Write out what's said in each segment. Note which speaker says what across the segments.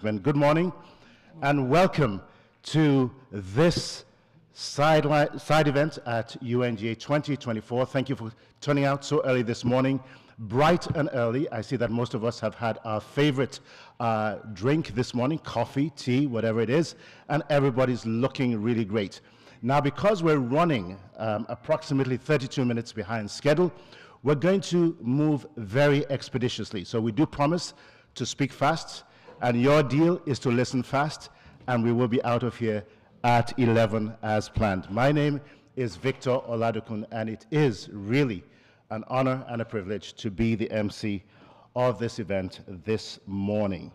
Speaker 1: Good morning and welcome to this side event at UNGA 2024. Thank you for turning out so early this morning, bright and early. I see that most of us have had our favorite drink this morning, coffee, tea, whatever it is, and everybody's looking really great. Now, because we're running approximately 32 minutes behind schedule, we're going to move very expeditiously. So we do promise to speak fast, and your deal is to listen fast, and we will be out of here at 11 as planned. My name is Victor Oladokun, and it is really an honor and a privilege to be the MC of this event this morning.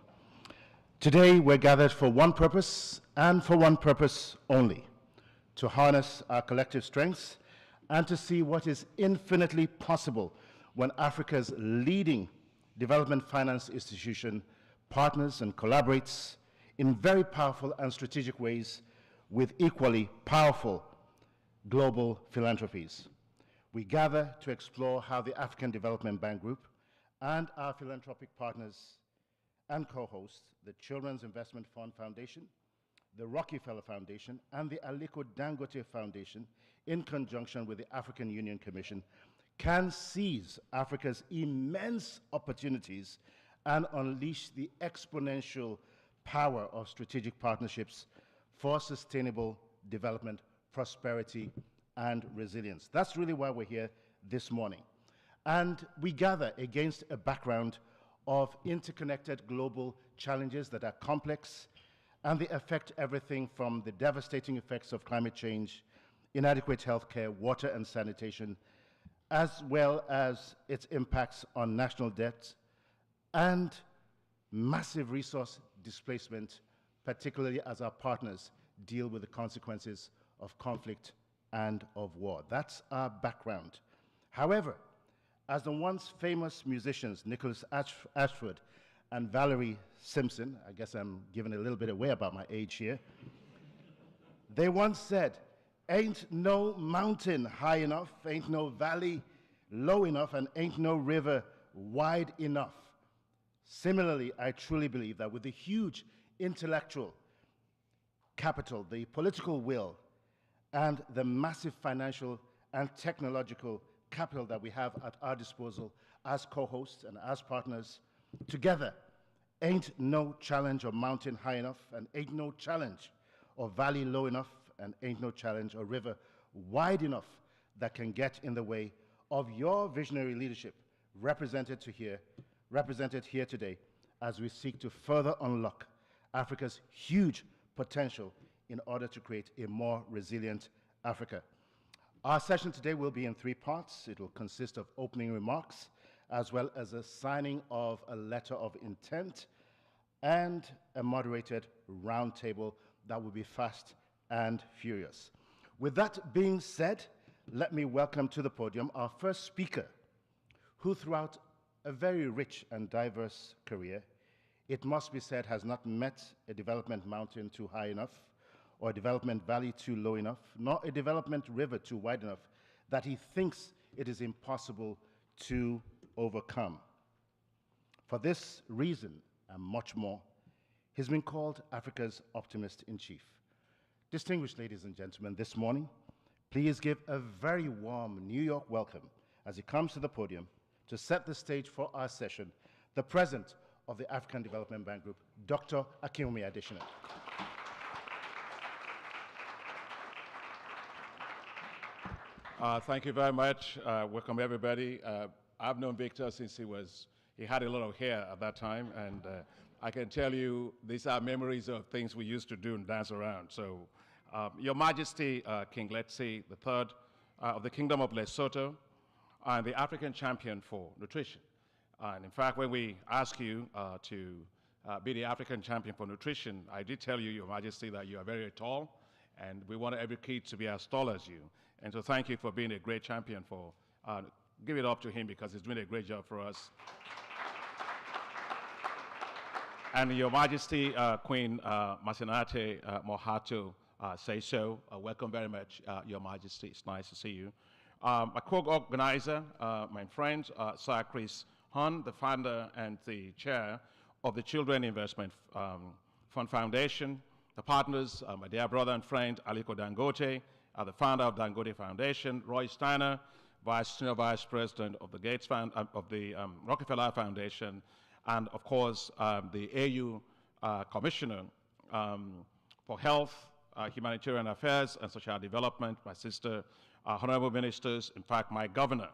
Speaker 1: Today, we're gathered for one purpose, and for one purpose only: to harness our collective strengths and to see what is infinitely possible when Africa's leading development finance institution partners and collaborates in very powerful and strategic ways with equally powerful global philanthropies. We gather to explore how the African Development Bank Group and our philanthropic partners and co-hosts, the Children's Investment Fund Foundation, the Rockefeller Foundation, and the Aliko Dangote Foundation, in conjunction with the African Union Commission, can seize Africa's immense opportunities and unleash the exponential power of strategic partnerships for sustainable development, prosperity, and resilience. That's really why we're here this morning. And we gather against a background of interconnected global challenges that are complex, and they affect everything from the devastating effects of climate change, inadequate healthcare, water and sanitation, as well as its impacts on national debt and massive resource displacement, particularly as our partners deal with the consequences of conflict and of war. That's our background. However, as the once famous musicians Nicholas Ashford and Valerie Simpson, I guess I'm giving a little bit away about my age here, they once said, "Ain't no mountain high enough, ain't no valley low enough, and ain't no river wide enough." Similarly, I truly believe that with the huge intellectual capital, the political will, and the massive financial and technological capital that we have at our disposal as co-hosts and as partners, together, ain't no challenge or mountain high enough, and ain't no challenge or valley low enough, and ain't no challenge or river wide enough that can get in the way of your visionary leadership represented here today as we seek to further unlock Africa's huge potential in order to create a more resilient Africa. Our session today will be in three parts. It will consist of opening remarks, as well as a signing of a letter of intent and a moderated roundtable that will be fast and furious. With that being said, let me welcome to the podium our first speaker, who throughout a very rich and diverse career, it must be said, has not met a development mountain too high enough, or a development valley too low enough, nor a development river too wide enough that he thinks it is impossible to overcome. For this reason, and much more, he's been called Africa's optimist-in-chief. Distinguished ladies and gentlemen, this morning, please give a very warm New York welcome as he comes to the podium to set the stage for our session, the President of the African Development Bank Group, Dr. Akinwumi Adesina.
Speaker 2: Thank you very much. Welcome, everybody. I've known Victor since he had a lot of hair at that time, and I can tell you these are memories of things we used to do and dance around. So, Your Majesty, King Letsie III of the Kingdom of Lesotho, and the African champion for nutrition. And in fact, when we ask you to be the African champion for nutrition, I did tell you, Your Majesty, that you are very tall, and we want every kid to be as tall as you. And so thank you for being a great champion for, give it up to him because he's doing a great job for us. And Your Majesty, Queen Masenate Mohato Seiso, welcome very much, Your Majesty. It's nice to see you. My co-organizer, my friend, Sir Chris Hohn, the founder and the chair of the Children Investment Fund Foundation, the partners, my dear brother and friend, Aliko Dangote, the founder of Dangote Foundation, Roy Steiner, Senior Vice President of the Rockefeller Foundation, and of course, the AU Commissioner for Health, Humanitarian Affairs and Social Development, my sister, honorable ministers, in fact, my governor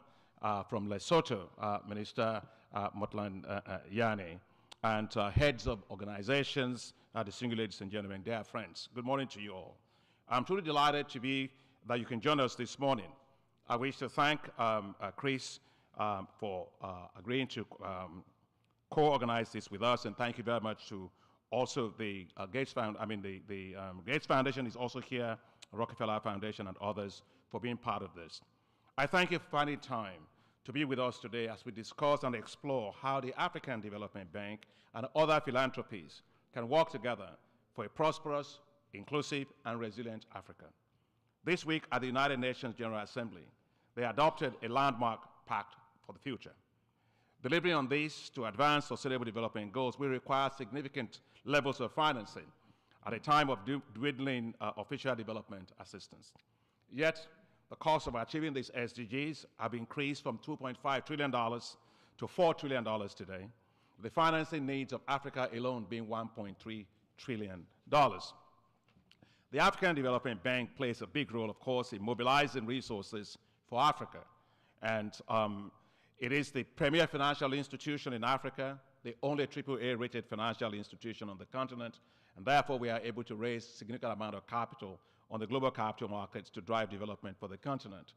Speaker 2: from Lesotho, Minister Motlan Yane, and heads of organizations, distinguished ladies and gentlemen, dear friends. Good morning to you all. I'm truly delighted that you can join us this morning. I wish to thank Chris for agreeing to co-organize this with us, and thank you very much to also the Gates Foundation. Gates Foundation is also here, Rockefeller Foundation and others for being part of this. I thank you for finding time to be with us today as we discuss and explore how the African Development Bank and other philanthropies can work together for a prosperous, inclusive, and resilient Africa. This week at the United Nations General Assembly, they adopted a landmark pact for the future. Delivering on these to advance sustainable development goals will require significant levels of financing at a time of dwindling official development assistance. Yet, the cost of achieving these SDGs have increased from $2.5 trillion to $4 trillion today, the financing needs of Africa alone being $1.3 trillion. The African Development Bank plays a big role, of course, in mobilizing resources for Africa. And it is the premier financial institution in Africa, the only AAA-rated financial institution on the continent, and therefore we are able to raise a significant amount of capital on the global capital markets to drive development for the continent.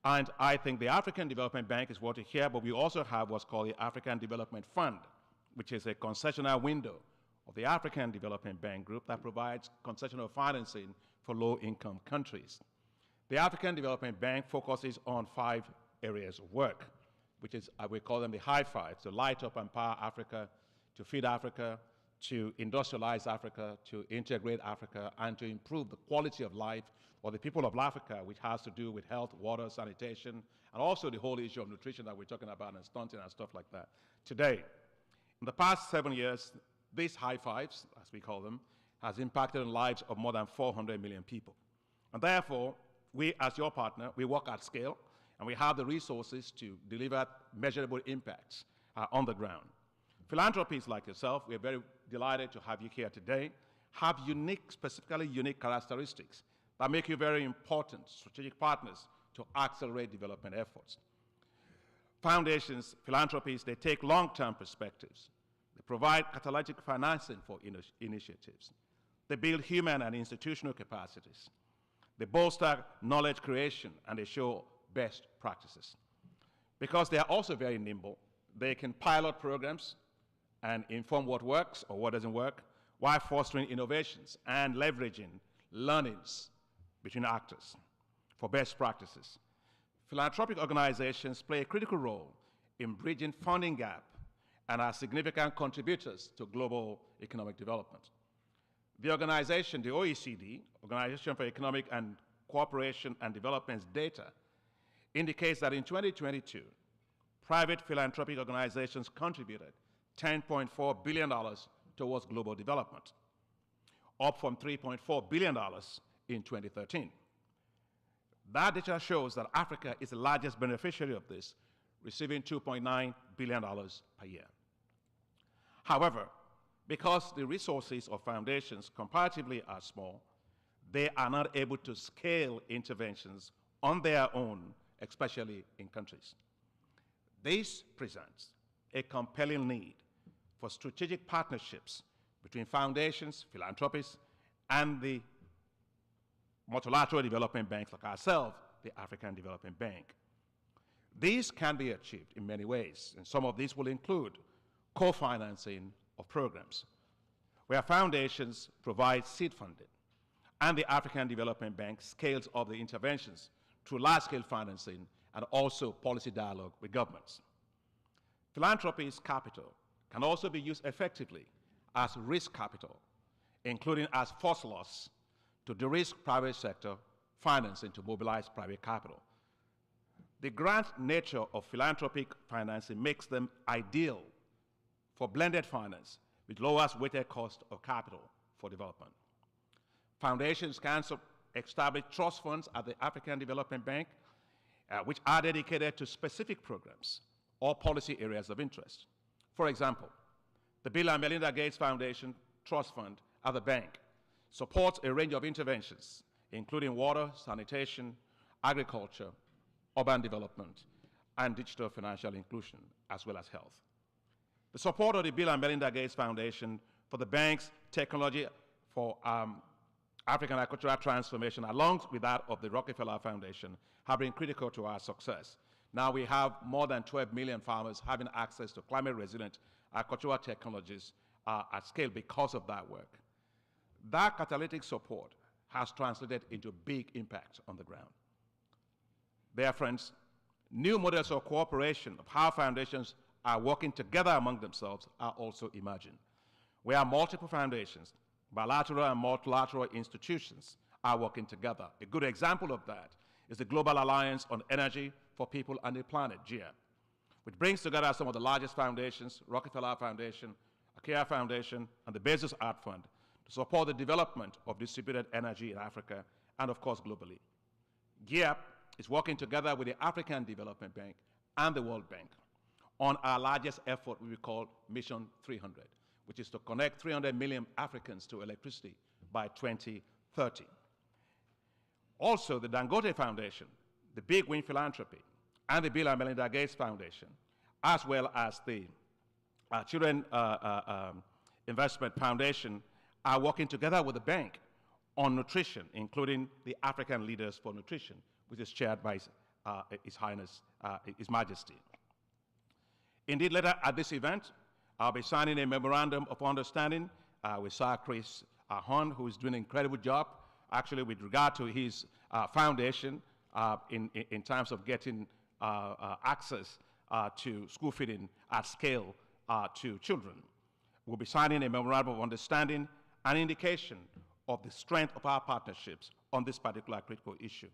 Speaker 2: And I think the African Development Bank is what you hear, but we also have what's called the African Development Fund, which is a concessional window of the African Development Bank Group that provides concessional financing for low-income countries. The African Development Bank focuses on 5 areas of work, which is, we call them the high five, to light up and power Africa, to feed Africa, to industrialize Africa, to integrate Africa, and to improve the quality of life for the people of Africa, which has to do with health, water, sanitation, and also the whole issue of nutrition that we're talking about and stunting and stuff like that. Today, in the past 7 years, these high fives, as we call them, has impacted the lives of more than 400 million people. And therefore, we, as your partner, we work at scale, and we have the resources to deliver measurable impacts on the ground. Philanthropies like yourself, we are very delighted to have you here today, have specifically unique characteristics that make you very important strategic partners to accelerate development efforts. Foundations, philanthropies, they take long-term perspectives. They provide catalytic financing for initiatives. They build human and institutional capacities. They bolster knowledge creation, and they show best practices. Because they are also very nimble, they can pilot programs and inform what works or what doesn't work, while fostering innovations and leveraging learnings between actors for best practices. Philanthropic organizations play a critical role in bridging funding gap and are significant contributors to global economic development. The organization, the OECD, Organization for Economic and Cooperation and Development's data indicates that in 2022, private philanthropic organizations contributed $10.4 billion towards global development, up from $3.4 billion in 2013. That data shows that Africa is the largest beneficiary of this, receiving $2.9 billion per year. However, because the resources of foundations comparatively are small, they are not able to scale interventions on their own, especially in countries. This presents a compelling need for strategic partnerships between foundations, philanthropies, and the multilateral development banks like ourselves, the African Development Bank. These can be achieved in many ways, and some of these will include co-financing of programs, where foundations provide seed funding, and the African Development Bank scales up the interventions through large-scale financing and also policy dialogue with governments. Philanthropy's capital can also be used effectively as risk capital, including as first loss to de-risk private sector financing to mobilize private capital. The grant nature of philanthropic financing makes them ideal for blended finance, which lowers weighted cost of capital for development. Foundations can establish trust funds at the African Development Bank, which are dedicated to specific programs or policy areas of interest. For example, the Bill and Melinda Gates Foundation Trust Fund at the bank supports a range of interventions, including water, sanitation, agriculture, urban development, and digital financial inclusion, as well as health. The support of the Bill and Melinda Gates Foundation for the bank's technology for African agricultural transformation, along with that of the Rockefeller Foundation, have been critical to our success. Now we have more than 12 million farmers having access to climate-resilient agricultural technologies at scale because of that work. That catalytic support has translated into big impact on the ground. Dear friends, new models of cooperation of how foundations are working together among themselves are also emerging. Where multiple foundations, bilateral and multilateral institutions are working together. A good example of that is the Global Alliance on Energy for People and the Planet, GIA, which brings together some of the largest foundations, Rockefeller Foundation, Akea Foundation, and the Bezos Art Fund, to support the development of distributed energy in Africa and, of course, globally. GIA is working together with the African Development Bank and the World Bank on our largest effort we call Mission 300, which is to connect 300 million Africans to electricity by 2030. Also, the Dangote Foundation, the Big Win Philanthropy, and the Bill and Melinda Gates Foundation, as well as the Children Investment Foundation, are working together with the bank on nutrition, including the African Leaders for Nutrition, which is chaired by His Highness, His Majesty. Indeed, later at this event, I'll be signing a memorandum of understanding with Sir Chris Hohn, who is doing an incredible job, actually, with regard to his foundation in terms of getting access to school feeding at scale to children. We'll be signing a memorandum of understanding, an indication of the strength of our partnerships on this particular critical issue.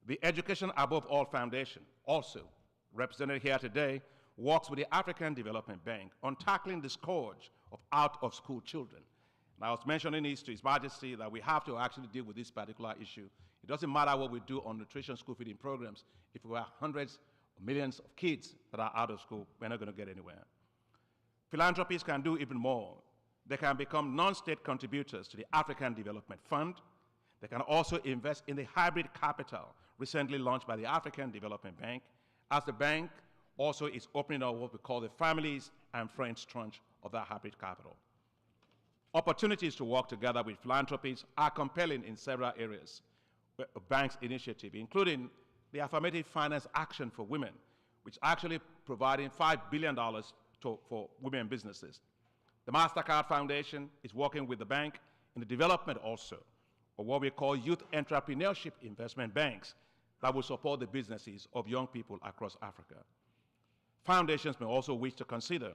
Speaker 2: The Education Above All Foundation, also represented here today, works with the African Development Bank on tackling the scourge of out-of-school children. And I was mentioning this to His Majesty that we have to actually deal with this particular issue. It doesn't matter what we do on nutrition school feeding programs. If we have hundreds of millions of kids that are out of school, we're not going to get anywhere. Philanthropies can do even more. They can become non-state contributors to the African Development Fund. They can also invest in the hybrid capital recently launched by the African Development Bank, as the bank also is opening up what we call the families and friends tranche of that hybrid capital. Opportunities to work together with philanthropies are compelling in several areas of bank's initiative, including the Affirmative Finance Action for Women, which is actually providing $5 billion for women businesses. The MasterCard Foundation is working with the bank in the development also of what we call youth entrepreneurship investment banks that will support the businesses of young people across Africa. Foundations may also wish to consider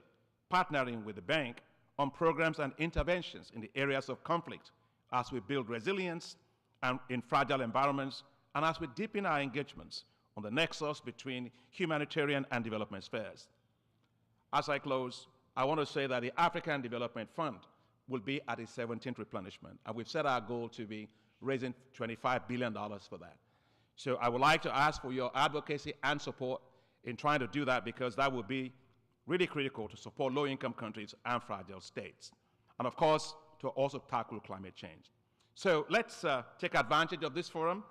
Speaker 2: partnering with the bank on programs and interventions in the areas of conflict as we build resilience and in fragile environments, and as we deepen our engagements on the nexus between humanitarian and development spheres. As I close, I want to say that the African Development Fund will be at its 17th replenishment, and we've set our goal to be raising $25 billion for that. So I would like to ask for your advocacy and support in trying to do that, because that will be really critical to support low-income countries and fragile states, and of course, to also tackle climate change. So let's take advantage of this forum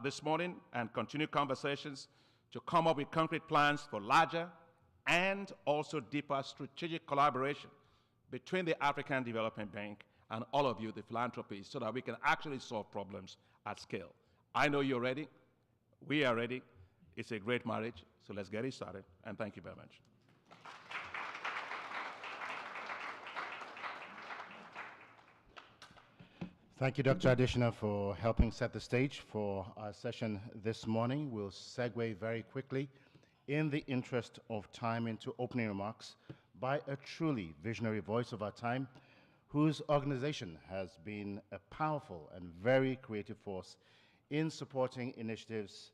Speaker 2: this morning and continue conversations to come up with concrete plans for larger and also deeper strategic collaboration between the African Development Bank and all of you, the philanthropies, so that we can actually solve problems at scale. I know you're ready. We are ready. It's a great marriage, so let's get it started, and thank you very much.
Speaker 1: Thank you, Dr. Adesina, for helping set the stage for our session this morning. We'll segue very quickly, in the interest of time, into opening remarks by a truly visionary voice of our time, whose organization has been a powerful and very creative force in supporting initiatives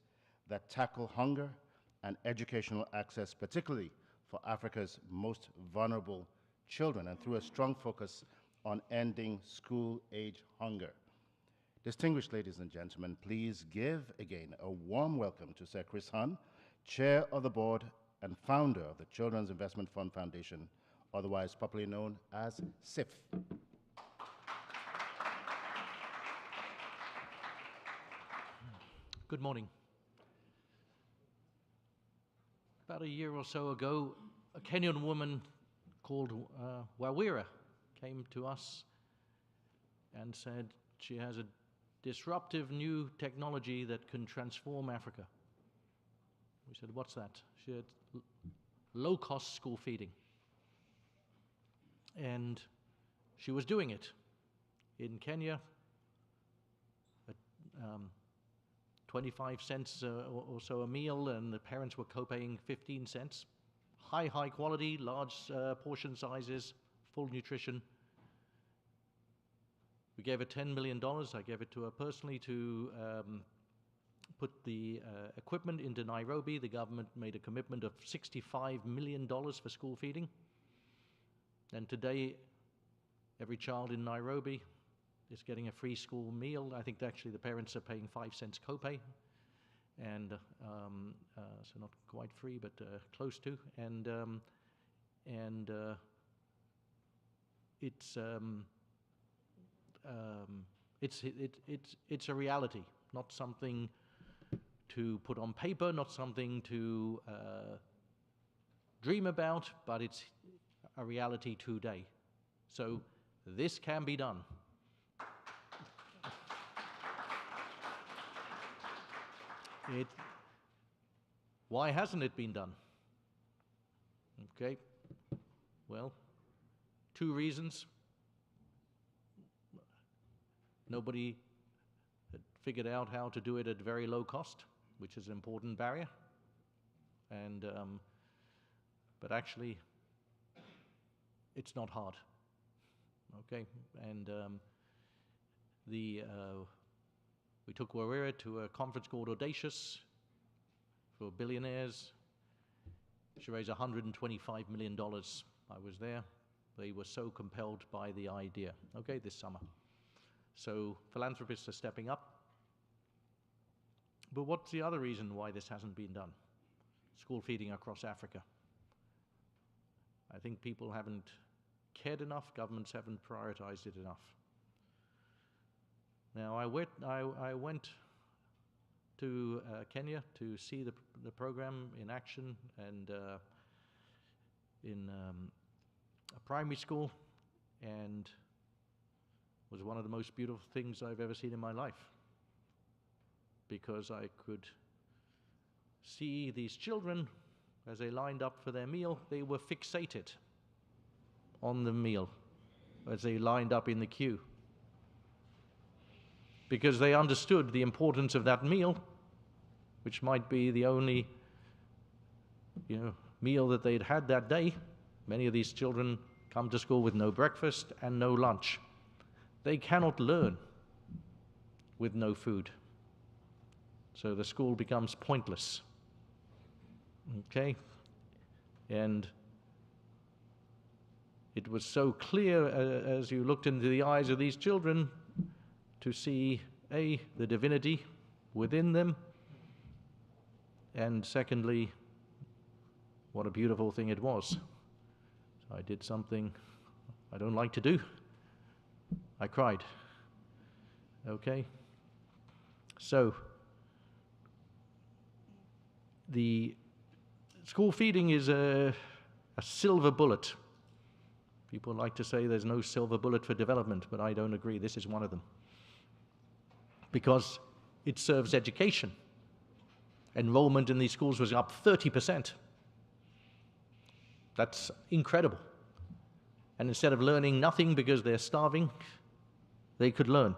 Speaker 1: that tackle hunger and educational access, particularly for Africa's most vulnerable children and through a strong focus on ending school-age hunger. Distinguished ladies and gentlemen, please give again a warm welcome to Sir Chris Hohn, Chair of the Board and founder of the Children's Investment Fund Foundation, otherwise popularly known as CIF.
Speaker 3: Good morning. About a year or so ago, a Kenyan woman called Wawira came to us and said she has a disruptive new technology that can transform Africa. We said, what's that? She had low-cost school feeding. And she was doing it in Kenya at 25 cents or so a meal, and the parents were co-paying 15 cents. High quality, large portion sizes, full nutrition. We gave her $10 million. I gave it to her personally to put the equipment into Nairobi. The government made a commitment of $65 million for school feeding. And today, every child in Nairobi is getting a free school meal. I think actually the parents are paying 5 cents copay, and so not quite free, but close to. And it's a reality, not something to put on paper, not something to dream about, but it's a reality today. So this can be done. Why hasn't it been done? Okay, well, 2 reasons. Nobody had figured out how to do it at very low cost, which is an important barrier. And but actually, it's not hard. Okay, and we took Wawira to a conference called Audacious for billionaires. She raised $125 million. I was there. They were so compelled by the idea, okay, this summer. So philanthropists are stepping up. But what's the other reason why this hasn't been done? School feeding across Africa. I think people haven't cared enough, governments haven't prioritized it enough. Now, I went to Kenya to see the program in action, and in a primary school, and was one of the most beautiful things I've ever seen in my life, because I could see these children as they lined up for their meal. They were fixated on the meal as they lined up in the queue, because they understood the importance of that meal, which might be the only meal that they'd had that day. Many of these children come to school with no breakfast and no lunch. They cannot learn with no food. So the school becomes pointless. Okay? And it was so clear as you looked into the eyes of these children to see, A, the divinity within them, and secondly, what a beautiful thing it was. So I did something I don't like to do. I cried. Okay? So, the school feeding is a silver bullet. People like to say there's no silver bullet for development, but I don't agree. This is one of them. Because it serves education. Enrollment in these schools was up 30%. That's incredible. And instead of learning nothing because they're starving, they could learn.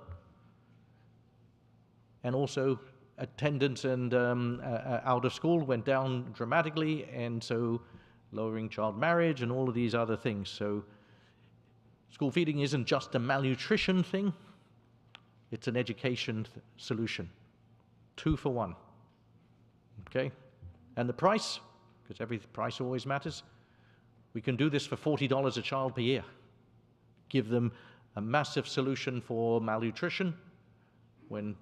Speaker 3: And also, attendance and out of school went down dramatically, and so lowering child marriage and all of these other things. So school feeding isn't just a malnutrition thing, it's an education solution. 2 for 1. Okay? And the price, because every price always matters, We can do this for $40 a child per year. Give them a massive solution for malnutrition when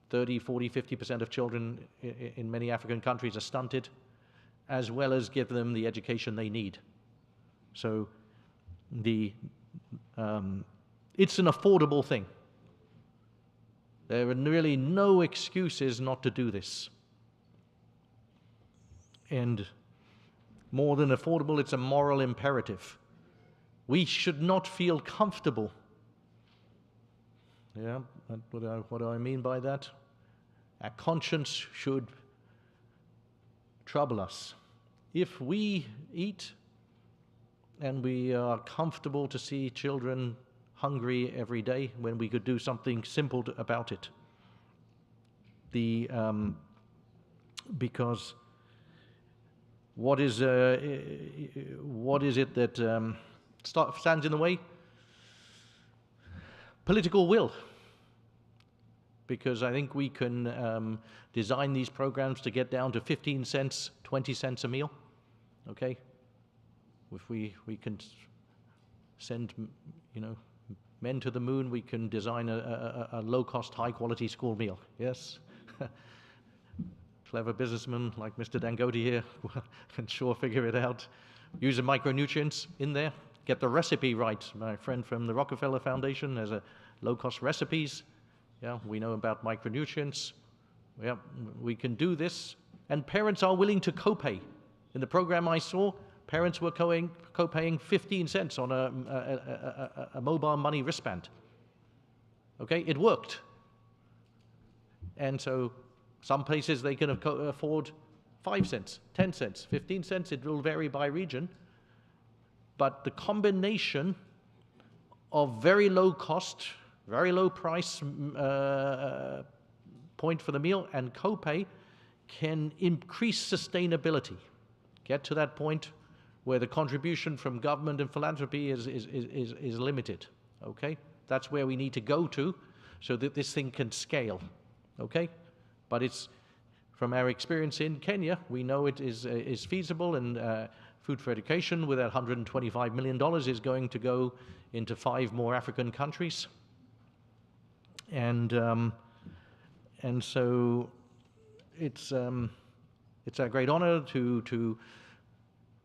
Speaker 3: 30, 40, 50% of children in many African countries are stunted, as well as give them the education they need. So it's an affordable thing. There are really no excuses not to do this. And more than affordable, it's a moral imperative. We should not feel comfortable. Yeah, what do I mean by that? Our conscience should trouble us. If we eat and we are comfortable to see children hungry every day when we could do something simple about it. Because what is it that stands in the way? Political will. Because I think we can design these programs to get down to 15 cents, 20 cents a meal. Okay? If we can send, men to the moon, we can design a low-cost, high-quality school meal. Yes? Clever businessman like Mr. Dangote here can sure figure it out. Use the micronutrients in there. Get the recipe right. My friend from the Rockefeller Foundation has a low-cost recipes. Yeah, we know about micronutrients. Yeah, we can do this. And parents are willing to copay. In the program I saw, parents were copaying 15 cents on a mobile money wristband. Okay, it worked. And so some places they can afford 5 cents, 10 cents, 15 cents. It will vary by region. But the combination of very low cost, very low price point for the meal and copay can increase sustainability. Get to that point where the contribution from government and philanthropy is limited. Okay, that's where we need to go to, so that this thing can scale. Okay, but it's from our experience in Kenya, we know it is feasible, and Food for Education with that $125 million is going to go into 5 more African countries, and so it's our great honor to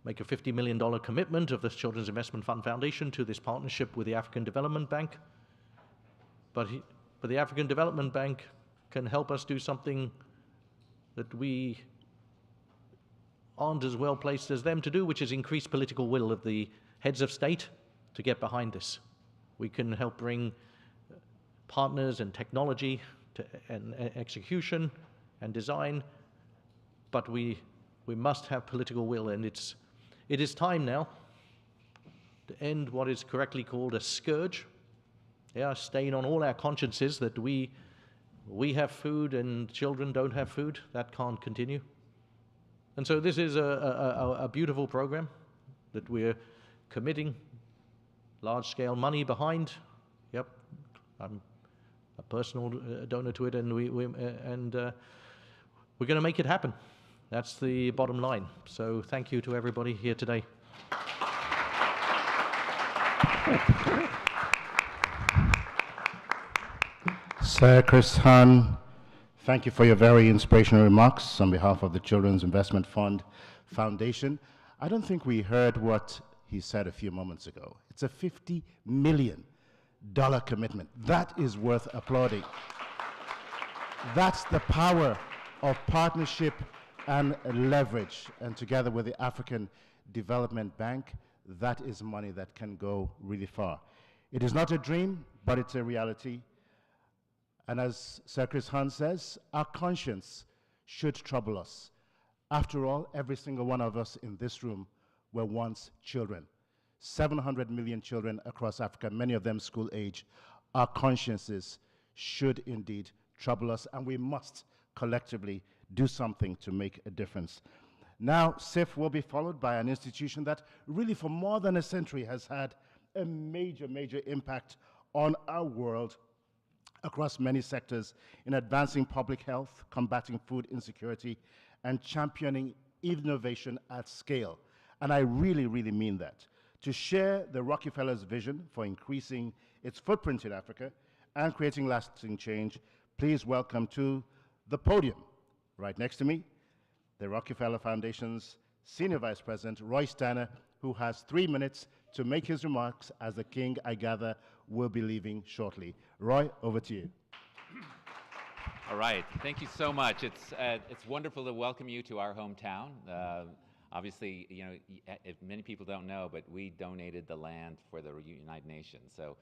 Speaker 3: make a $50 million commitment of the Children's Investment Fund Foundation to this partnership with the African Development Bank. But the African Development Bank can help us do something that we aren't as well placed as them to do, which is increase political will of the heads of state to get behind this. We can help bring partners and technology and execution and design, but we must have political will, and it is time now to end what is correctly called a scourge, a stain on all our consciences that we have food and children don't have food. That can't continue. And so this is a beautiful program that we're committing large-scale money behind. Yep, I'm a personal donor to it, and we're going to make it happen. That's the bottom line. So thank you to everybody here today.
Speaker 1: Sir Chris Hohn, thank you for your very inspirational remarks on behalf of the Children's Investment Fund Foundation. I don't think we heard what he said a few moments ago. It's a $50 million commitment. That is worth applauding. That's the power of partnership and leverage. And together with the African Development Bank, that is money that can go really far. It is not a dream, but it's a reality. And as Sir Chris Hohn says, our conscience should trouble us. After all, every single one of us in this room were once children. 700 million children across Africa, many of them school age. Our consciences should indeed trouble us, and we must collectively do something to make a difference. Now, SIF will be followed by an institution that really for more than a century has had a major, major impact on our world across many sectors in advancing public health, combating food insecurity, and championing innovation at scale. and I really, really mean that. To share the Rockefellers' vision for increasing its footprint in Africa and creating lasting change, please welcome to the podium, right next to me, the Rockefeller Foundation's Senior Vice President, Roy Steiner, who has 3 minutes to make his remarks as the King, I gather, will be leaving shortly. Roy, over to you.
Speaker 4: All right, thank you so much. It's wonderful to welcome you to our hometown. Obviously, you know, if many people don't know, but we donated the land for the United Nations, so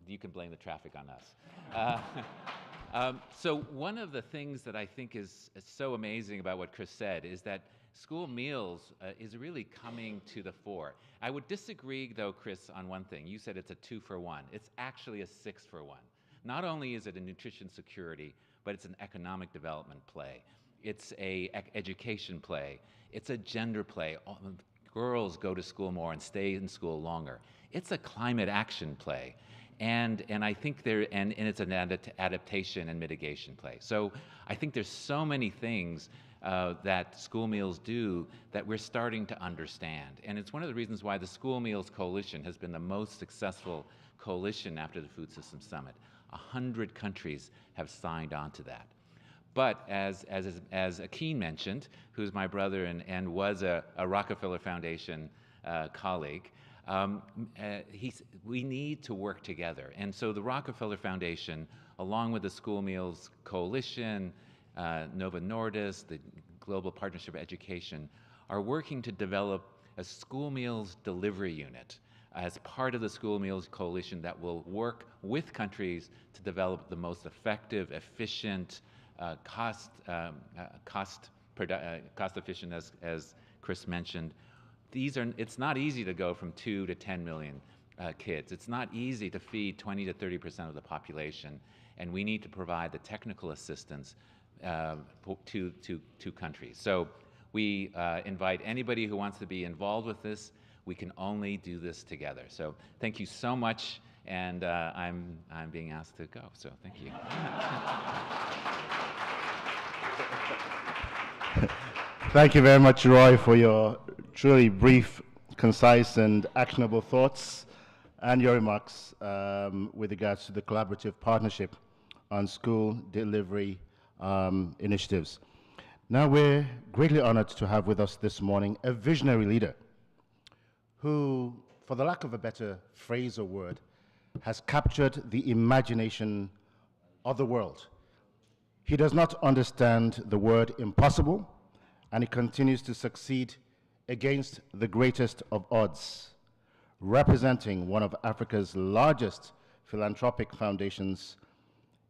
Speaker 4: you can blame the traffic on us. So one of the things that I think is so amazing about what Chris said is that school meals is really coming to the fore. I would disagree, though, Chris, on one thing. You said it's a 2-for-1. It's actually a 6-for-1. Not only is it a nutrition security, but it's an economic development play. It's a education play. It's a gender play. Girls go to school more and stay in school longer. It's a climate action play. And I think and it's an adaptation and mitigation play. So I think there's so many things that school meals do that we're starting to understand. And it's one of the reasons why the School Meals Coalition has been the most successful coalition after the Food Systems Summit. 100 countries have signed on to that. But as Akin mentioned, who's my brother and was a Rockefeller Foundation colleague, we need to work together. And so the Rockefeller Foundation, along with the School Meals Coalition, Nova Nordis, the Global Partnership for Education, are working to develop a school meals delivery unit as part of the School Meals Coalition that will work with countries to develop the most effective, efficient, cost efficient, as Chris mentioned. It's not easy to go from 2 to 10 million kids. It's not easy to feed 20 to 30% of the population, and we need to provide the technical assistance to countries. So we invite anybody who wants to be involved with this. We can only do this together. So thank you so much, and I'm being asked to go, so thank you.
Speaker 1: Thank you very much, Roy, for your truly brief, concise, and actionable thoughts and your remarks with regards to the collaborative partnership on school delivery initiatives. Now, we're greatly honored to have with us this morning a visionary leader who, for the lack of a better phrase or word, has captured the imagination of the world. He does not understand the word impossible, and he continues to succeed against the greatest of odds. Representing one of Africa's largest philanthropic foundations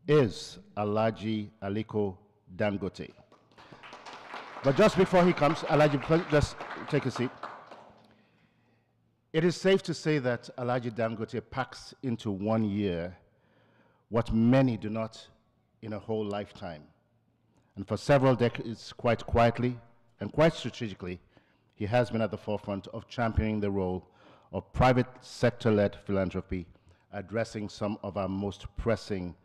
Speaker 1: is Alhaji Aliko Dangote. But just before he comes, Alhaji, just take a seat. It is safe to say that Alhaji Dangote packs into 1 year what many do not in a whole lifetime. And for several decades, quite quietly and quite strategically, he has been at the forefront of championing the role of private sector-led philanthropy, addressing some of our most pressing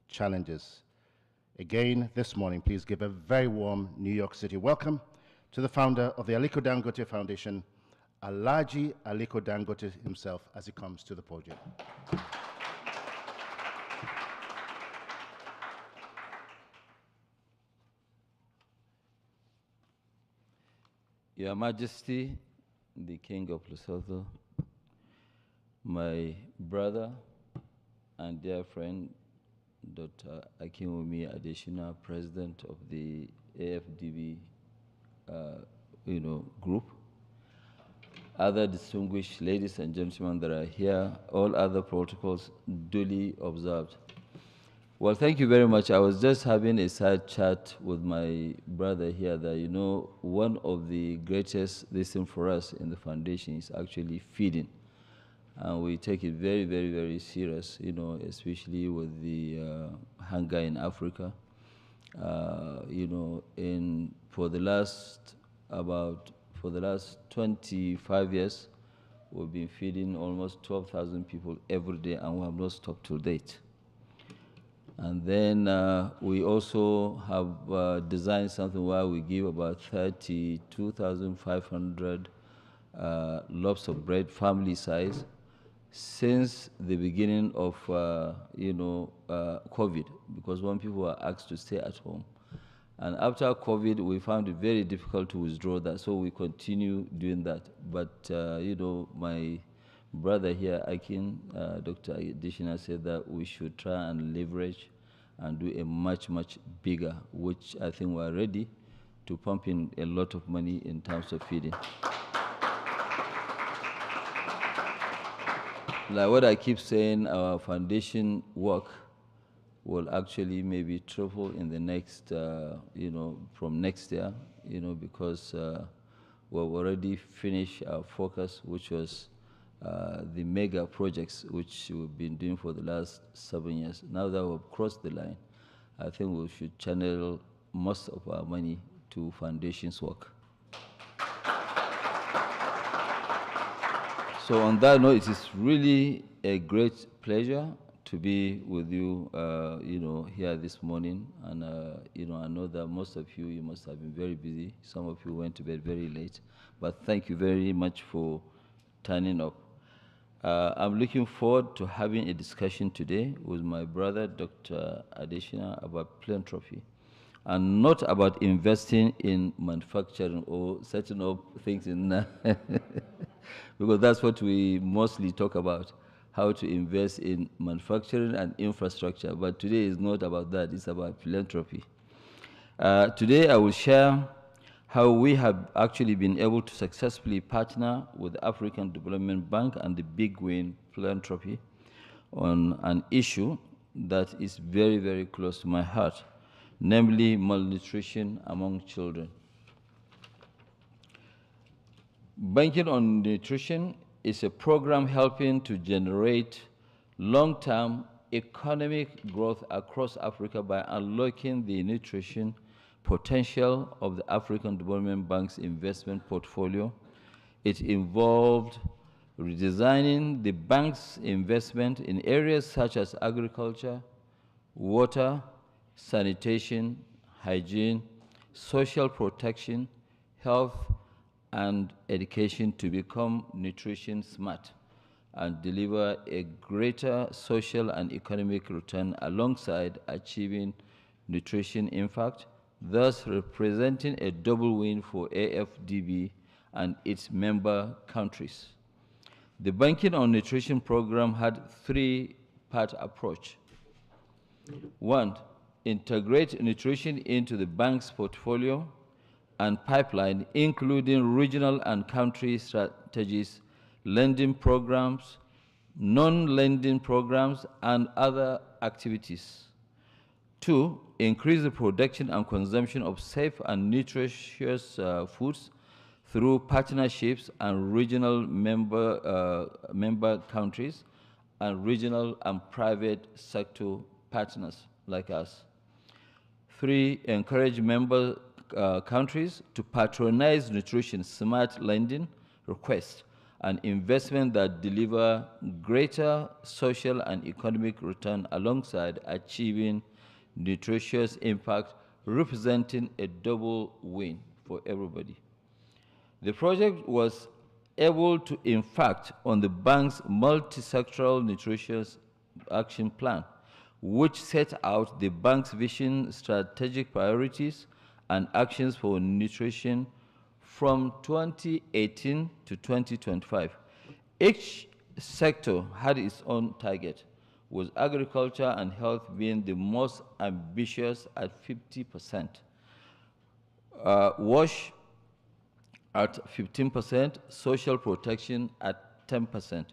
Speaker 1: challenges. Again, this morning, please give a very warm New York City welcome to the founder of the Aliko Dangote Foundation, Alhaji Aliko Dangote himself, as he comes to the podium.
Speaker 5: Your Majesty, the King of Lesotho, my brother and dear friend, Dr. Akinwumi Adesina, President of the AfDB, group, other distinguished ladies and gentlemen that are here, all other protocols duly observed. Well, thank you very much. I was just having a side chat with my brother here that, one of the greatest things for us in the foundation is actually feeding. And we take it very, very, very serious, especially with the hunger in Africa. For the last 25 years, we've been feeding almost 12,000 people every day, and we have not stopped to date. And then we also have designed something where we give about 32,500 loaves of bread, family size, since the beginning of, COVID, because when people were asked to stay at home. And after COVID, we found it very difficult to withdraw that, so we continue doing that. But, my brother here, Dr. Adesina, said that we should try and leverage and do a much, much bigger, which I think we're ready to pump in a lot of money in terms of feeding. Like what I keep saying, our foundation work will actually maybe triple in the next, from next year, because we've already finished our focus, which was the mega projects, which we've been doing for the last 7 years. Now that we've crossed the line, I think we should channel most of our money to foundations work. So on that note, it is really a great pleasure to be with you, here this morning. And, I know that most of you must have been very busy. Some of you went to bed very late. But thank you very much for turning up. I'm looking forward to having a discussion today with my brother, Dr. Adesina, about philanthropy, and not about investing in manufacturing or setting up things in, because that's what we mostly talk about, how to invest in manufacturing and infrastructure. But today is not about that, it's about philanthropy. Today I will share how we have actually been able to successfully partner with the African Development Bank and the Big Win Philanthropy on an issue that is very, very close to my heart, namely malnutrition among children. Banking on Nutrition is a program helping to generate long-term economic growth across Africa by unlocking the nutrition potential of the African Development Bank's investment portfolio. It involved redesigning the bank's investment in areas such as agriculture, water, sanitation, hygiene, social protection, health, and education to become nutrition smart and deliver a greater social and economic return alongside achieving nutrition impact, thus representing a double win for AfDB and its member countries. The Banking on Nutrition program had a three-part approach. One, integrate nutrition into the bank's portfolio and pipeline, including regional and country strategies, lending programs, non-lending programs, and other activities. Two, increase the production and consumption of safe and nutritious foods through partnerships and regional member countries and regional and private sector partners like us. Three, encourage member countries to patronize nutrition smart lending requests and investment that deliver greater social and economic return alongside achieving nutritious impact, representing a double win for everybody. The project was able to impact on the bank's multi-sectoral nutritious action plan, which set out the bank's vision, strategic priorities, and actions for nutrition from 2018 to 2025. Each sector had its own target, with agriculture and health being the most ambitious at 50%, WASH at 15%, social protection at 10%.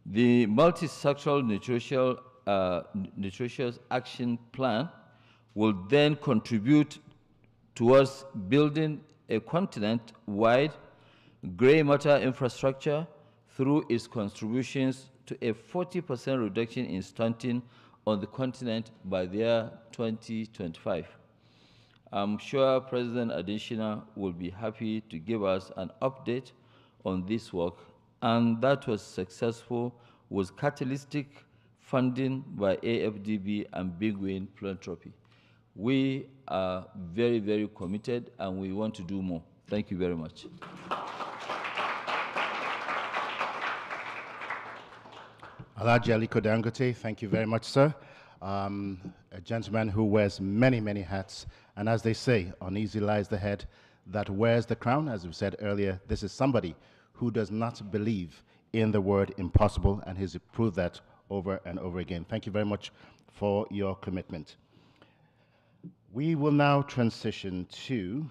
Speaker 5: The multi-sectoral nutritious action plan will then contribute towards building a continent-wide gray matter infrastructure through its contributions to a 40% reduction in stunting on the continent by the year 2025. I'm sure President Adesina will be happy to give us an update on this work, and that was successful with catalytic funding by AfDB and Big Win Philanthropy. We are very, very committed, and we want to do more. Thank you very much.
Speaker 1: Alhaji Aliko Dangote, thank you very much, sir. A gentleman who wears many, many hats. And as they say, uneasy lies the head that wears the crown. As we said earlier, this is somebody who does not believe in the word impossible, and he's proved that over and over again. Thank you very much for your commitment. We will now transition to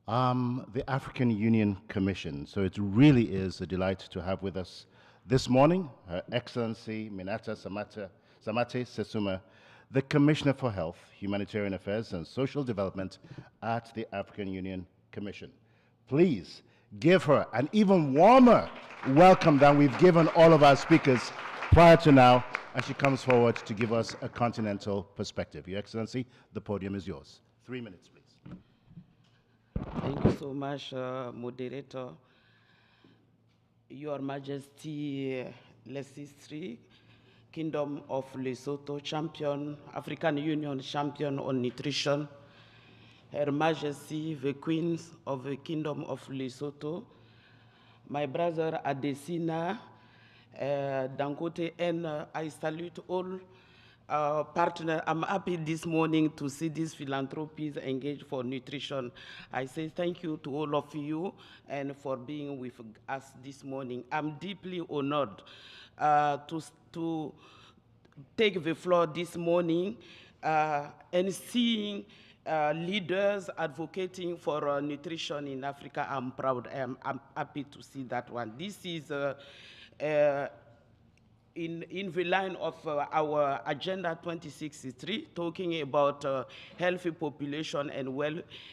Speaker 1: the African Union Commission. So it really is a delight to have with us this morning Her Excellency Minata Samate Sesuma, the Commissioner for Health, Humanitarian Affairs and Social Development at the African Union Commission. Please give her an even warmer welcome than we've given all of our speakers prior to now, as she comes forward to give us a continental perspective. Your Excellency, the podium is yours. 3 minutes, please.
Speaker 6: Thank you so much, moderator. Your Majesty Letsie III, Kingdom of Lesotho champion, African Union champion on nutrition, Her Majesty the Queen of the Kingdom of Lesotho, my brother Adesina, Dangote, and I salute all partners. I'm happy this morning to see these philanthropies engaged for nutrition. I say thank you to all of you and for being with us this morning. I'm deeply honored to take the floor this morning and seeing leaders advocating for nutrition in Africa. I'm proud. I'm happy to see that one. This is in the line of our Agenda 2063, talking about healthy population and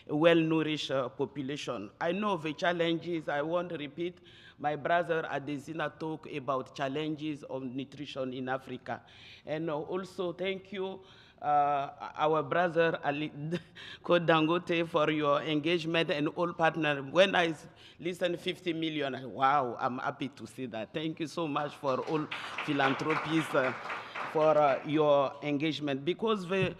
Speaker 6: well-nourished population. I know the challenges. I won't repeat. My brother Adesina talked about challenges of nutrition in Africa. And also thank you, our brother Aliko Dangote, for your engagement and all partners. When I listen 50 million, wow, I'm happy to see that. Thank you so much for all philanthropies for your engagement, because the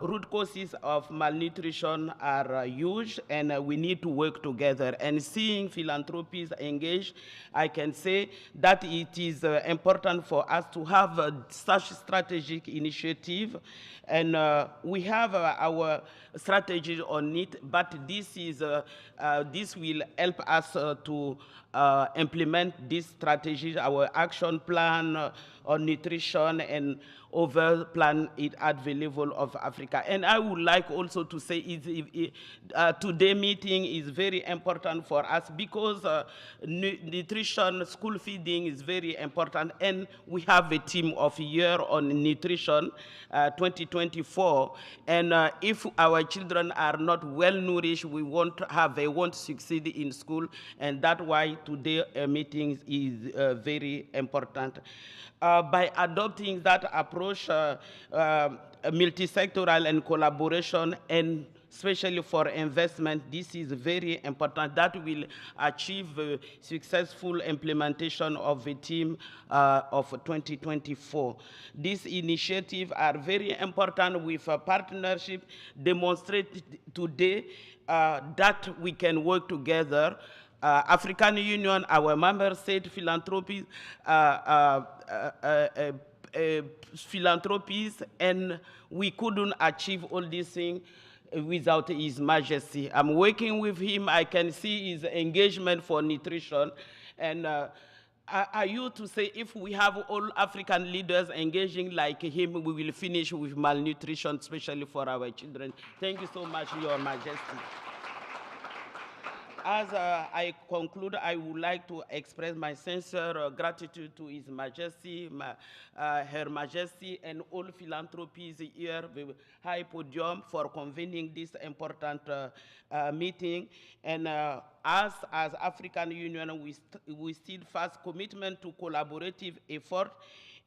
Speaker 6: root causes of malnutrition are huge, and we need to work together. And seeing philanthropies engaged, I can say that it is important for us to have such strategic initiative. And we have our strategy on it, but this will help us to implement this strategy, our action plan on nutrition, and over plan it at the level of Africa. And I would like also to say today's meeting is very important for us, because nutrition, school feeding is very important, and we have a team of year on nutrition 2024. And if our children are not well nourished, they won't succeed in school, and that's why today's meeting is very important. By adopting that approach, multi-sectoral and collaboration, and especially for investment, this is very important. That will achieve successful implementation of the team of 2024. These initiatives are very important with a partnership, demonstrate today that we can work together. African Union, our member state philanthropies, philanthropies, and we couldn't achieve all these things without His Majesty. I'm working with him. I can see his engagement for nutrition. And I used to say, if we have all African leaders engaging like him, we will finish with malnutrition, especially for our children. Thank you so much, Your Majesty. As I conclude, I would like to express my sincere gratitude to His Majesty, Her Majesty, and all philanthropies here, the high podium, for convening this important meeting. And as African Union, we still fast commitment to collaborative effort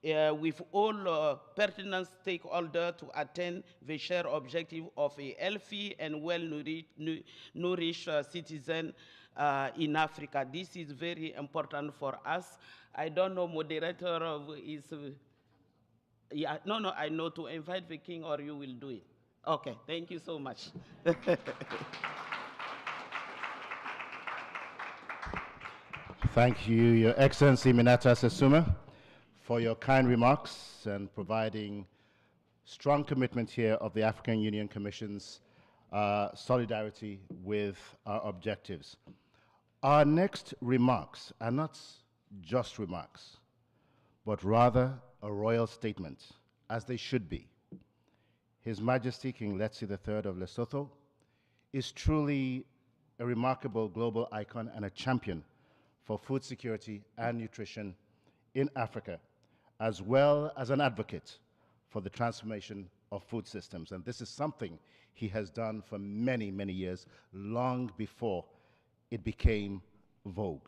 Speaker 6: with all pertinent stakeholders to attain the shared objective of a healthy and well-nourished citizen in Africa. This is very important for us. I don't know, moderator is, I know to invite the king, or you will do it. Okay, thank you so much.
Speaker 1: Thank you, Your Excellency Minata Sesuma, for your kind remarks and providing strong commitment here of the African Union Commission's solidarity with our objectives. Our next remarks are not just remarks, but rather a royal statement, as they should be. His Majesty King Letsie III of Lesotho is truly a remarkable global icon and a champion for food security and nutrition in Africa, as well as an advocate for the transformation of food systems. And this is something he has done for many, many years, long before it became vogue.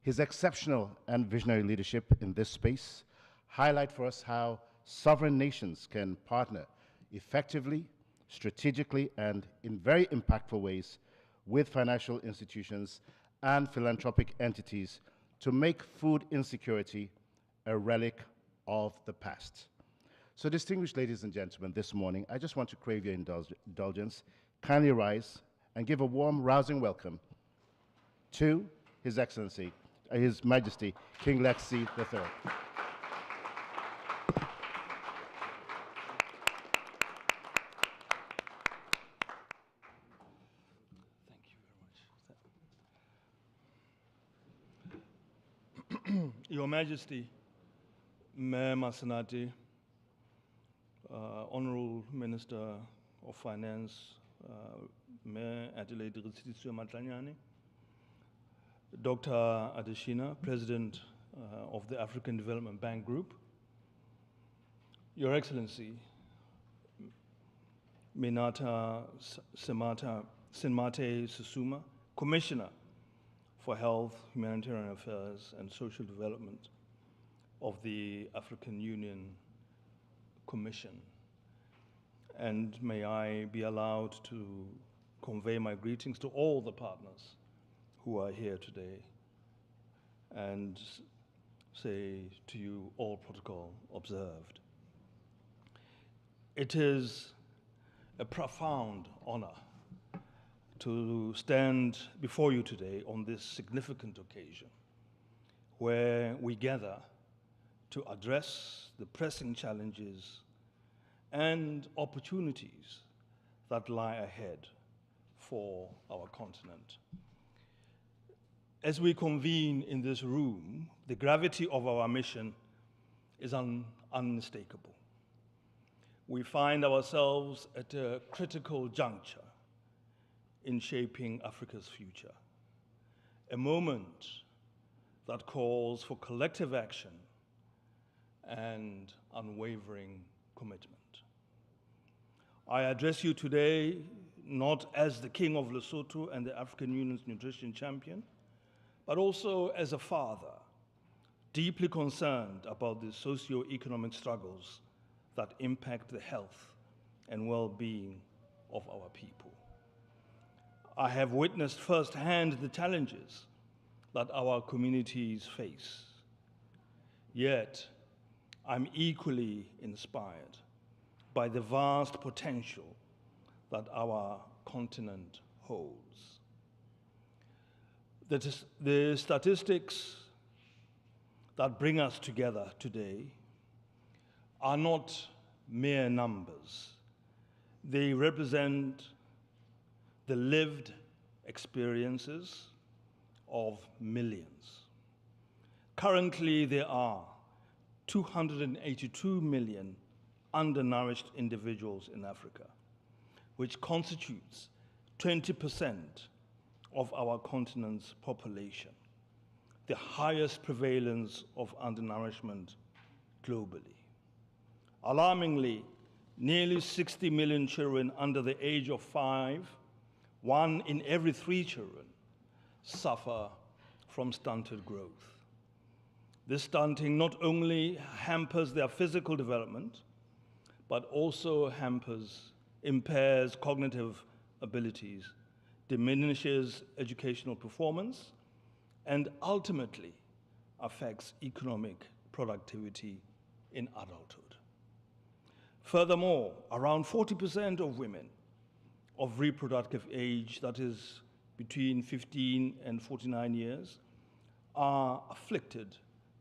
Speaker 1: His exceptional and visionary leadership in this space highlight for us how sovereign nations can partner effectively, strategically, and in very impactful ways with financial institutions and philanthropic entities to make food insecurity a relic of the past. So, distinguished ladies and gentlemen, this morning, I just want to crave your indulgence. Kindly rise and give a warm, rousing welcome to His Excellency, His Majesty, King Letsie III.
Speaker 7: Your Majesty, Mayor Masenate, Honorable Minister of Finance, Mayor Adelaide Matlanyane, Dr. Adesina, President of the African Development Bank Group, Your Excellency, Minata Sinmate Susuma, Commissioner for Health, Humanitarian Affairs, and Social Development of the African Union Commission. And may I be allowed to convey my greetings to all the partners who are here today and say to you, all protocol observed. It is a profound honor to stand before you today on this significant occasion where we gather to address the pressing challenges and opportunities that lie ahead for our continent. As we convene in this room, the gravity of our mission is unmistakable. We find ourselves at a critical juncture in shaping Africa's future, a moment that calls for collective action and unwavering commitment. I address you today not as the King of Lesotho and the African Union's nutrition champion, but also as a father, deeply concerned about the socio-economic struggles that impact the health and well-being of our people. I have witnessed firsthand the challenges that our communities face. Yet, I'm equally inspired by the vast potential that our continent holds. The statistics that bring us together today are not mere numbers. They represent the lived experiences of millions. Currently, there are 282 million undernourished individuals in Africa, which constitutes 20% of our continent's population, the highest prevalence of undernourishment globally. Alarmingly, nearly 60 million children under the age of 5, 1 in every 3 children, suffer from stunted growth. This stunting not only hampers their physical development, but also impairs cognitive abilities, diminishes educational performance, and ultimately affects economic productivity in adulthood. Furthermore, around 40% of women of reproductive age, that is between 15 and 49 years, are afflicted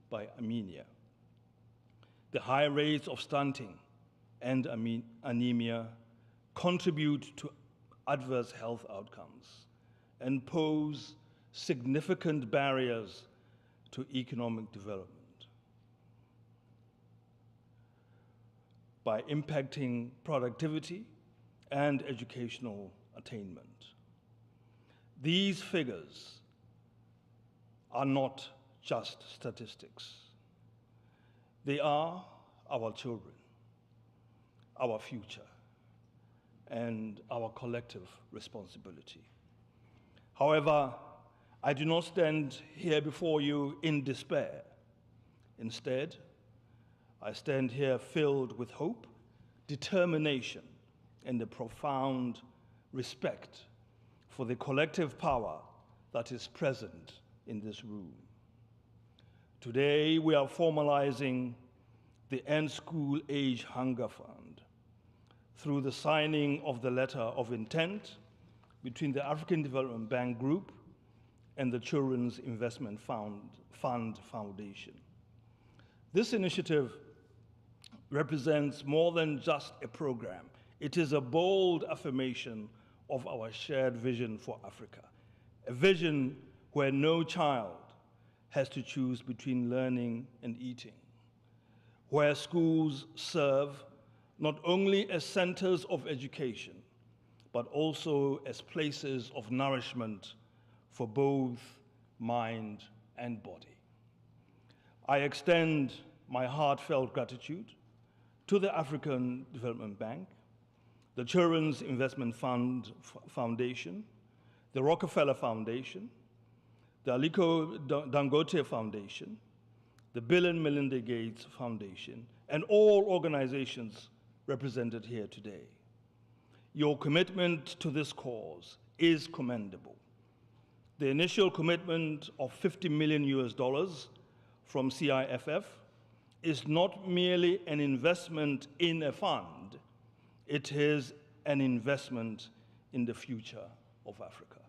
Speaker 7: by anemia. the high rates of stunting and anemia contribute to adverse health outcomes and pose significant barriers to economic development by impacting productivity and educational attainment. These figures are not just statistics. They are our children, our future, and our collective responsibility. However, I do not stand here before you in despair. Instead, I stand here filled with hope, determination, and a profound respect for the collective power that is present in this room. Today, we are formalizing the End School Age Hunger Fund through the signing of the letter of intent between the African Development Bank Group and the Children's Investment Fund Foundation. This initiative represents more than just a program. It is a bold affirmation of our shared vision for Africa, a vision where no child has to choose between learning and eating, where schools serve not only as centers of education, but also as places of nourishment for both mind and body. I extend my heartfelt gratitude to the African Development Bank, the Children's Investment Foundation, the Rockefeller Foundation, the Aliko Dangote Foundation, the Bill and Melinda Gates Foundation, and all organizations represented here today. Your commitment to this cause is commendable. The initial commitment of $50 million from CIFF is not merely an investment in a fund, it is an investment in the future of Africa.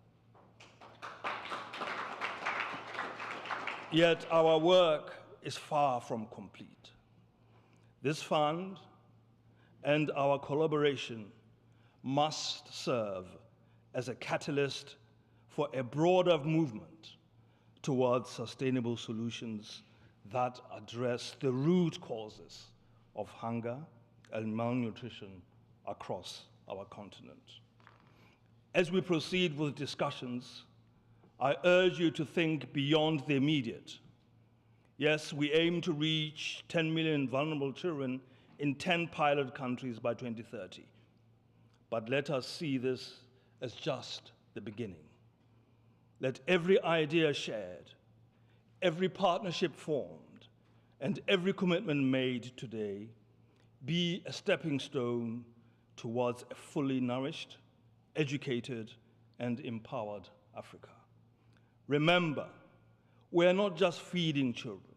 Speaker 7: Yet our work is far from complete. This fund and our collaboration must serve as a catalyst for a broader movement towards sustainable solutions that address the root causes of hunger and malnutrition across our continent. As we proceed with discussions, I urge you to think beyond the immediate. Yes, we aim to reach 10 million vulnerable children in 10 pilot countries by 2030. But let us see this as just the beginning. Let every idea shared, every partnership formed, and every commitment made today be a stepping stone towards a fully nourished, educated, and empowered Africa. Remember, we are not just feeding children.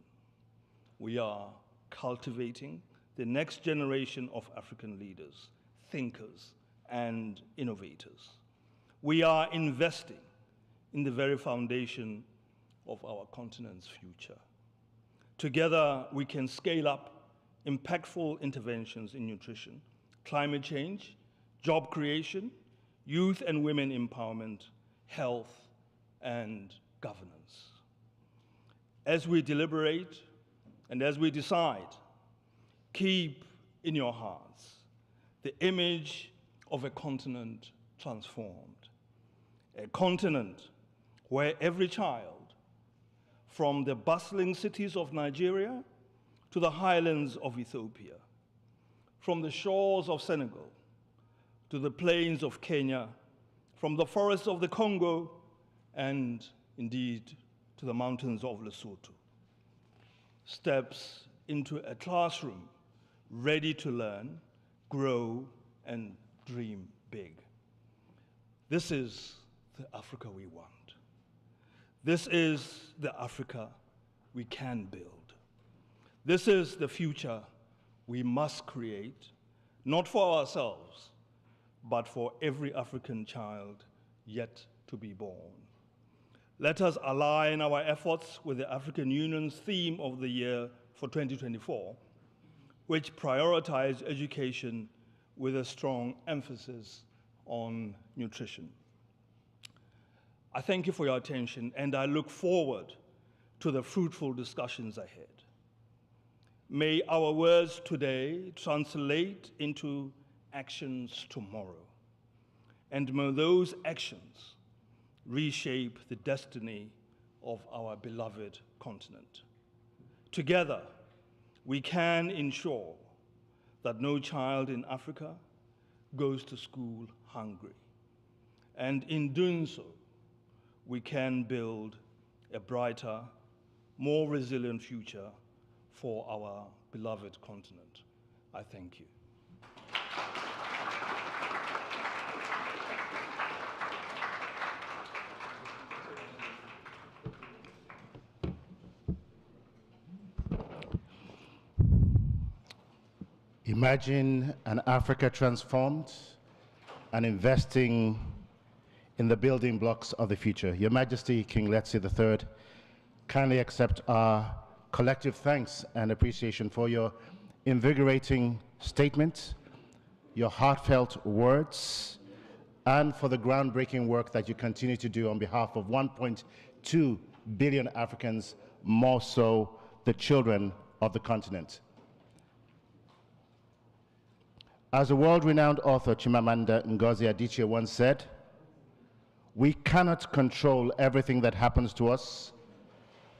Speaker 7: We are cultivating the next generation of African leaders, thinkers, and innovators. We are investing in the very foundation of our continent's future. Together, we can scale up impactful interventions in nutrition, climate change, job creation, youth and women empowerment, health, and governance. As we deliberate and as we decide, keep in your hearts the image of a continent transformed, a continent where every child, from the bustling cities of Nigeria to the highlands of Ethiopia, from the shores of Senegal to the plains of Kenya, from the forests of the Congo, and indeed to the mountains of Lesotho, steps into a classroom ready to learn, grow, and dream big. This is the Africa we want. This is the Africa we can build. This is the future we must create, not for ourselves, but for every African child yet to be born. Let us align our efforts with the African Union's theme of the year for 2024, which prioritize education with a strong emphasis on nutrition. I thank you for your attention, and I look forward to the fruitful discussions ahead. May our words today translate into actions tomorrow, and may those actions reshape the destiny of our beloved continent. Together, we can ensure that no child in Africa goes to school hungry. And in doing so, we can build a brighter, more resilient future for our beloved continent. I thank you.
Speaker 1: Imagine an Africa transformed and investing in the building blocks of the future. Your Majesty, King Letsie III, kindly accept our collective thanks and appreciation for your invigorating statement, your heartfelt words, and for the groundbreaking work that you continue to do on behalf of 1.2 billion Africans, more so the children of the continent. As a world-renowned author, Chimamanda Ngozi Adichie once said, "We cannot control everything that happens to us,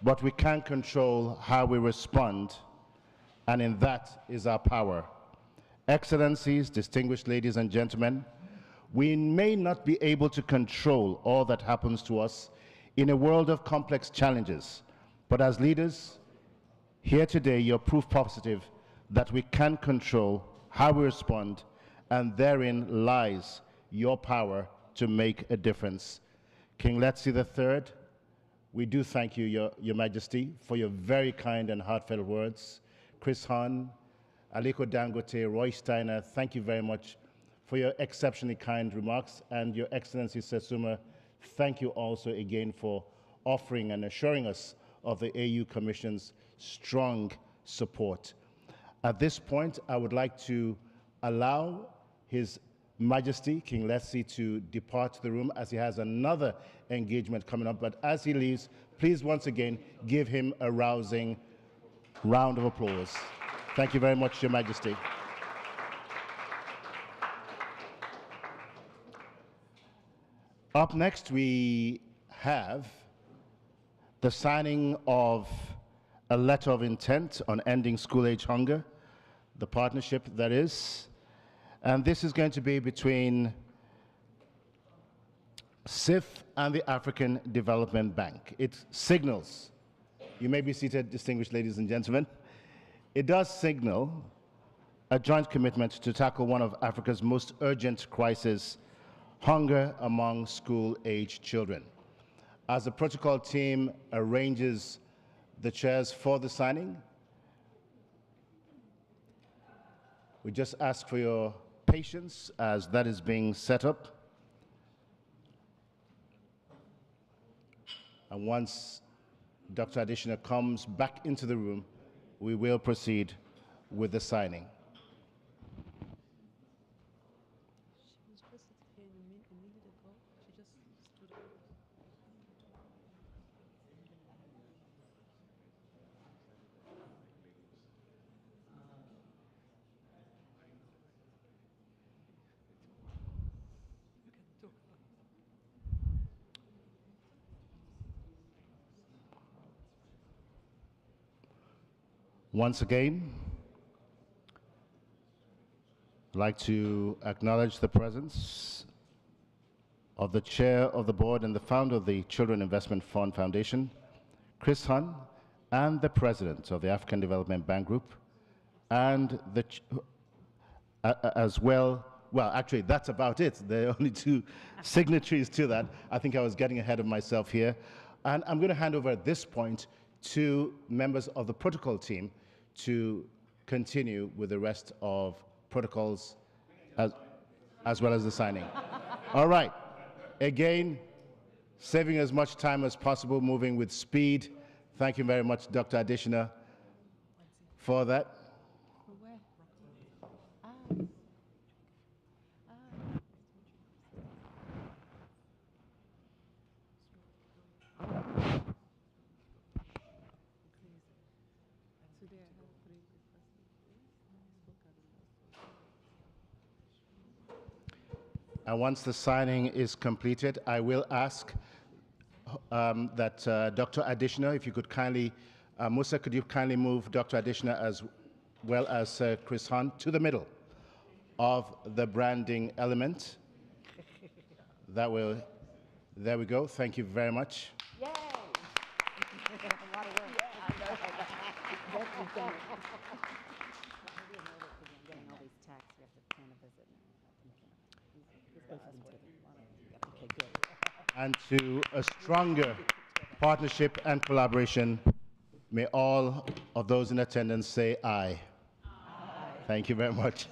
Speaker 1: but we can control how we respond, and in that is our power." Excellencies, distinguished ladies and gentlemen, we may not be able to control all that happens to us in a world of complex challenges, but as leaders, here today, you're proof positive that we can control how we respond, and therein lies your power to make a difference. King Letsie III, we do thank you, Your Majesty, for your very kind and heartfelt words. Chris Hohn, Aliko Dangote, Roy Steiner, thank you very much for your exceptionally kind remarks. And Your Excellency Sesuma, thank you also again for offering and assuring us of the AU Commission's strong support. At this point, I would like to allow His Majesty, King Letsie, to depart the room as he has another engagement coming up. But as he leaves, please once again give him a rousing round of applause. Thank you very much, Your Majesty. Up next, we have the signing of a letter of intent on ending school-age hunger, the partnership that is. And this is going to be between SIF and the African Development Bank. It signals, you may be seated, distinguished ladies and gentlemen, it does signal a joint commitment to tackle one of Africa's most urgent crises, hunger among school-age children. As the protocol team arranges the chairs for the signing, we just ask for your patience as that is being set up. And once Dr. Adesina comes back into the room, we will proceed with the signing. Once again, I'd like to acknowledge the presence of the chair of the board and the founder of the Children Investment Fund Foundation, Chris Hohn, and the president of the African Development Bank Group, and the as well, actually, that's about it. There are only two signatories to that. I think I was getting ahead of myself here. And I'm going to hand over at this point to members of the protocol team to continue with the rest of protocols as well as the signing. All right. Again, saving as much time as possible, moving with speed. Thank you very much, Dr. Adesina, for that. And once the signing is completed, I will ask that Dr. Adesina, if you could kindly, Musa, could you kindly move Dr. Adesina as well as Chris Hohn to the middle of the branding element. That will, there we go. Thank you very much.
Speaker 8: Yay! A lot of work. Getting all these texts, we have to plan a visit now. Okay, good.
Speaker 1: And to a stronger partnership and collaboration, may all of those in attendance say aye. Aye. Thank you very much.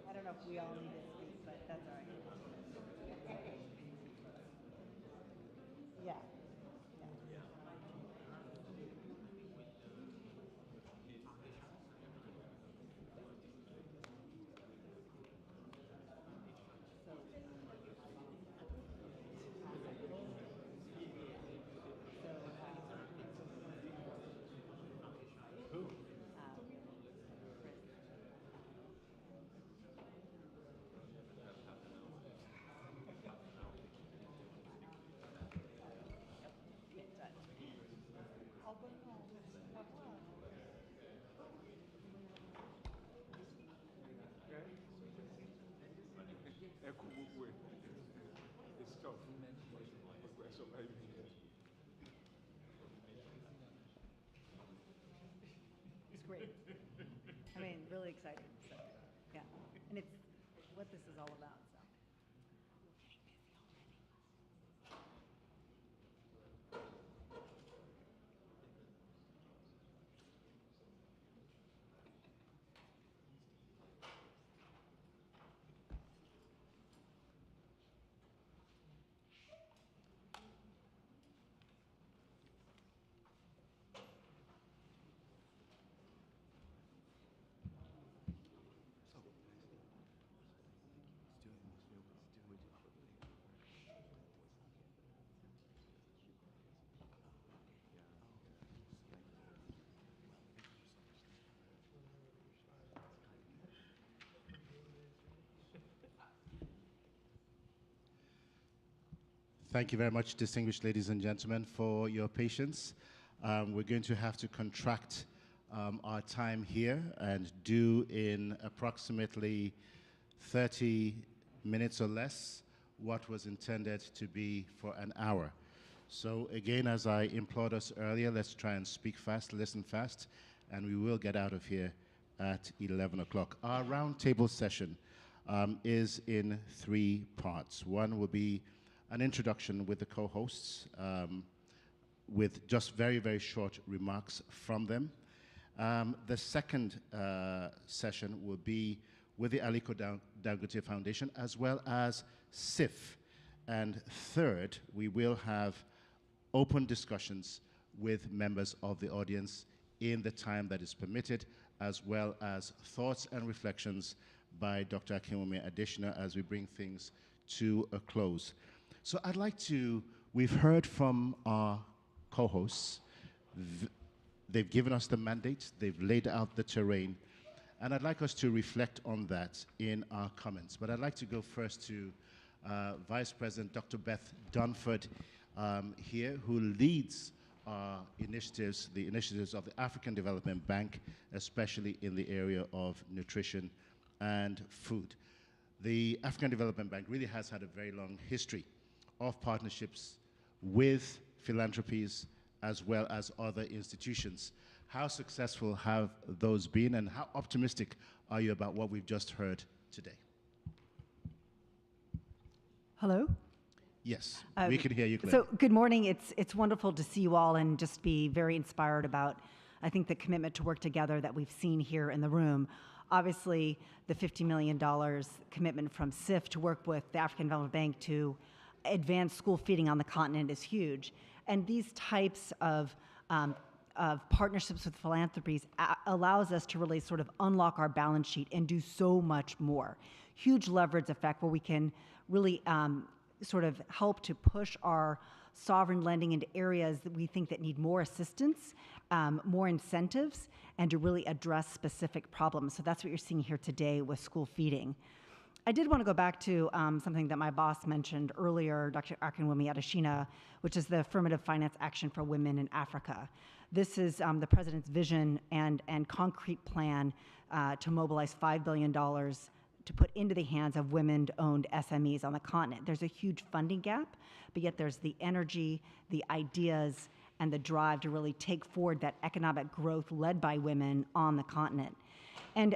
Speaker 8: I don't know if we all need to speak, but that's all right. Yeah. It's great. I mean, really exciting. So, yeah, and it's what this is all about. So.
Speaker 1: Thank you very much, distinguished ladies and gentlemen, for your patience. We're going to have to contract our time here and do in approximately 30 minutes or less what was intended to be for an hour. So again, as I implored us earlier, let's try and speak fast, listen fast, and we will get out of here at 11 o'clock. Our roundtable session is in 3 parts. One will be an introduction with the co-hosts with just very, very short remarks from them. The second session will be with the Aliko Dangote Foundation as well as SIF. And third, we will have open discussions with members of the audience in the time that is permitted, as well as thoughts and reflections by Dr. Akinwumi Adesina as we bring things to a close. So I'd like to, we've heard from our co-hosts. They've given us the mandate, they've laid out the terrain, and I'd like us to reflect on that in our comments. But I'd like to go first to Vice President Dr. Beth Dunford here, who leads initiatives, the initiatives of the African Development Bank, especially in the area of nutrition and food. The African Development Bank really has had a very long history of partnerships with philanthropies as well as other institutions. How successful have those been, and how optimistic are you about what we've just heard today?
Speaker 8: Hello?
Speaker 1: Yes, we can hear you clearly.
Speaker 8: So good morning. It's wonderful to see you all and just be very inspired about, I think, the commitment to work together that we've seen here in the room. Obviously, the $50 million commitment from SIF to work with the African Development Bank to advance school feeding on the continent is huge. And these types of partnerships with philanthropies allows us to really sort of unlock our balance sheet and do so much more. Huge leverage effect where we can really sort of help to push our sovereign lending into areas that we think that need more assistance, more incentives, and to really address specific problems. So that's what you're seeing here today with school feeding. I did want to go back to something that my boss mentioned earlier, Dr. Akinwumi Adesina, which is the Affirmative Finance Action for Women in Africa. This is the president's vision and concrete plan to mobilize $5 billion to put into the hands of women-owned SMEs on the continent. There's a huge funding gap, but yet there's the energy, the ideas, and the drive to really take forward that economic growth led by women on the continent. And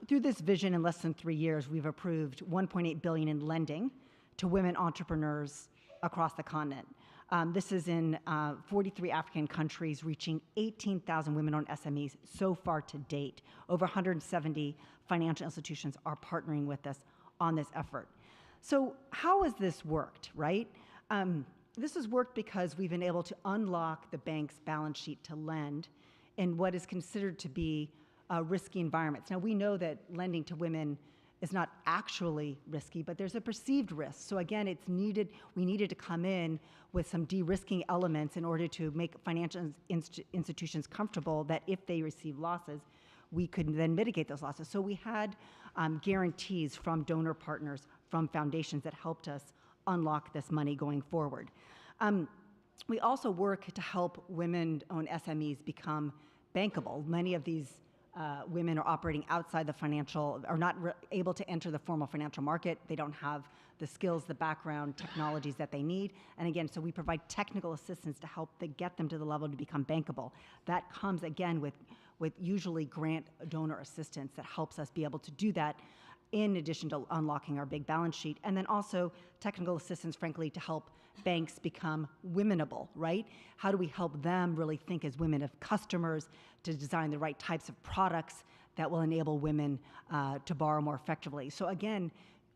Speaker 8: through this vision, in less than 3 years, we've approved $1.8 billion in lending to women entrepreneurs across the continent. This is in 43 African countries, reaching 18,000 women-owned SMEs so far to date. Over 170 financial institutions are partnering with us on this effort. So how has this worked, right? This has worked because we've been able to unlock the bank's balance sheet to lend in what is considered to be risky environments. Now, we know that lending to women is not actually risky, but there's a perceived risk. So again, we needed to come in with some de-risking elements in order to make financial institutions comfortable that if they receive losses, we could then mitigate those losses. So we had guarantees from donor partners, from foundations that helped us unlock this money going forward. We also work to help women-owned SMEs become bankable. Many of these women are operating outside the financial, are not able to enter the formal financial market. They don't have the skills, the background, technologies that they need. And again, so we provide technical assistance to help get them to the level to become bankable. That comes again with usually grant donor assistance that helps us be able to do that in addition to unlocking our big balance sheet. And then also technical assistance, frankly, to help banks become womenable, right? How do we help them really think as women of customers to design the right types of products that will enable women to borrow more effectively? So again,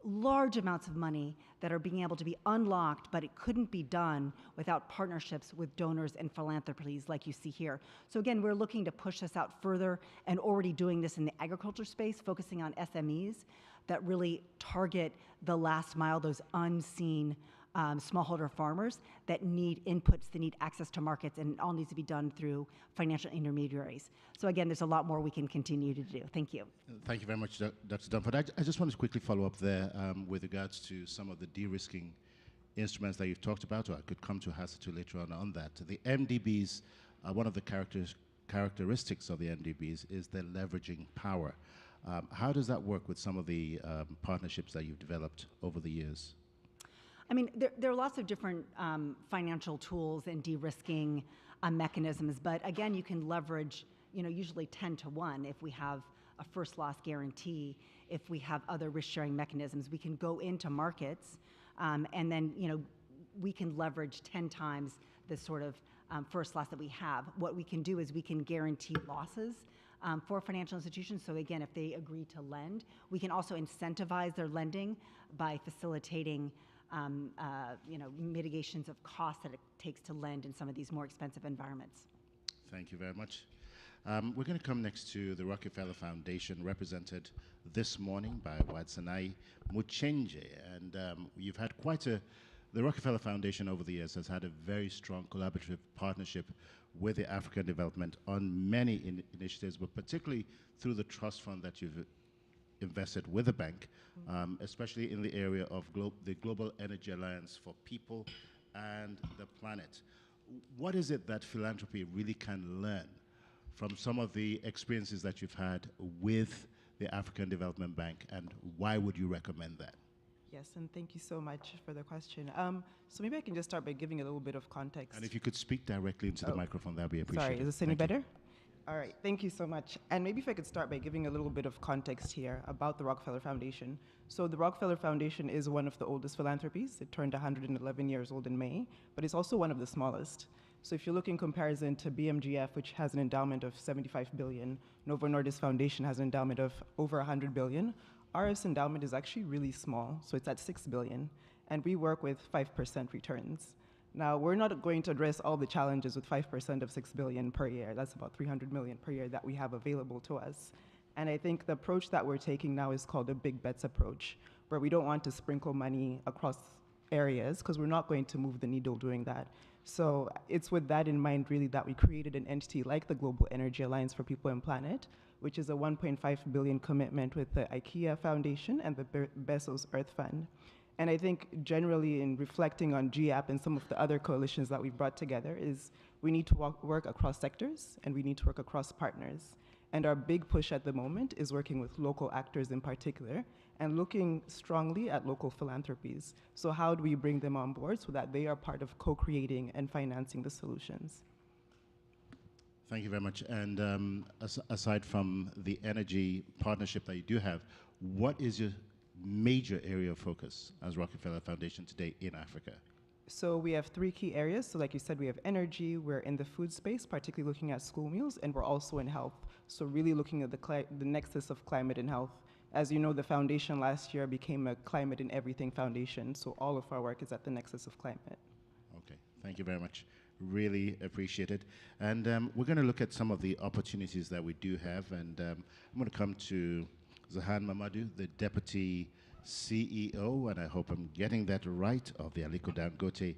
Speaker 8: large amounts of money that are being able to be unlocked, but it couldn't be done without partnerships with donors and philanthropies like you see here. So again, we're looking to push this out further and already doing this in the agriculture space, focusing on SMEs that really target the last mile, those unseen smallholder farmers that need inputs, that need access to markets, and it all needs to be done through financial intermediaries. So again, there's a lot more we can continue to do. Thank you.
Speaker 1: Thank you very much, Dr. Dunford. I just wanted to quickly follow up there with regards to some of the de-risking instruments that you've talked about, or I could come to Hasatu later on that. The MDBs, one of the characteristics of the MDBs is their leveraging power. How does that work with some of the partnerships that you've developed over the years?
Speaker 8: I mean, there are lots of different financial tools and de-risking mechanisms, but again, you can leverage, usually 10 to 1 if we have a first loss guarantee, if we have other risk-sharing mechanisms. We can go into markets and then, we can leverage 10 times the sort of first loss that we have. What we can do is we can guarantee losses for financial institutions. So again, if they agree to lend, we can also incentivize their lending by facilitating mitigations of costs that it takes to lend in some of these more expensive environments.
Speaker 1: Thank you very much. We're going to come next to the Rockefeller Foundation, represented this morning by Wadsanai Muchenje. And you've had quite a the Rockefeller Foundation over the years has had a very strong collaborative partnership with the African development on many initiatives, but particularly through the trust fund that you've invested with the bank, especially in the area of the Global Energy Alliance for People and the Planet. What is it that philanthropy really can learn from some of the experiences that you've had with the African Development Bank, and why would you recommend that?
Speaker 9: Yes, and thank you so much for the question. So maybe I can just start by giving a little bit of context.
Speaker 1: And if you could speak directly into the microphone, that would be appreciated.
Speaker 9: Sorry, is this any
Speaker 1: Thank you.
Speaker 9: better? All right, thank you so much. And maybe if I could start by giving a little bit of context here about the Rockefeller Foundation. So the Rockefeller Foundation is one of the oldest philanthropies. It turned 111 years old in May, but it's also one of the smallest. So if you look in comparison to BMGF, which has an endowment of 75 billion, Novo Nordisk Foundation has an endowment of over 100 billion, RF's endowment is actually really small, so it's at 6 billion, and we work with 5% returns. Now, we're not going to address all the challenges with 5% of 6 billion per year. That's about 300 million per year that we have available to us. And I think the approach that we're taking now is called a big bets approach, where we don't want to sprinkle money across areas, because we're not going to move the needle doing that. So it's with that in mind, really, that we created an entity like the Global Energy Alliance for People and Planet, which is a 1.5 billion commitment with the IKEA Foundation and the Bezos Earth Fund. And I think generally in reflecting on GAP and some of the other coalitions that we've brought together is we need to work across sectors and we need to work across partners. And our big push at the moment is working with local actors in particular and looking strongly at local philanthropies. So how do we bring them on board so that they are part of co-creating and financing the solutions?
Speaker 1: Thank you very much. And aside from the energy partnership that you do have, what is your major area of focus as Rockefeller Foundation today in Africa?
Speaker 9: So we have 3 key areas. So like you said, we have energy, we're in the food space, particularly looking at school meals, and we're also in health. So really looking at the nexus of climate and health. As you know, the foundation last year became a Climate in Everything Foundation, so all of our work is at the nexus of climate.
Speaker 1: Okay, thank you very much. Really appreciate it. And we're going to look at some of the opportunities that we do have, and I'm going to come to Zahan Mamadou, the Deputy CEO, and I hope I'm getting that right, of the Aliko Dangote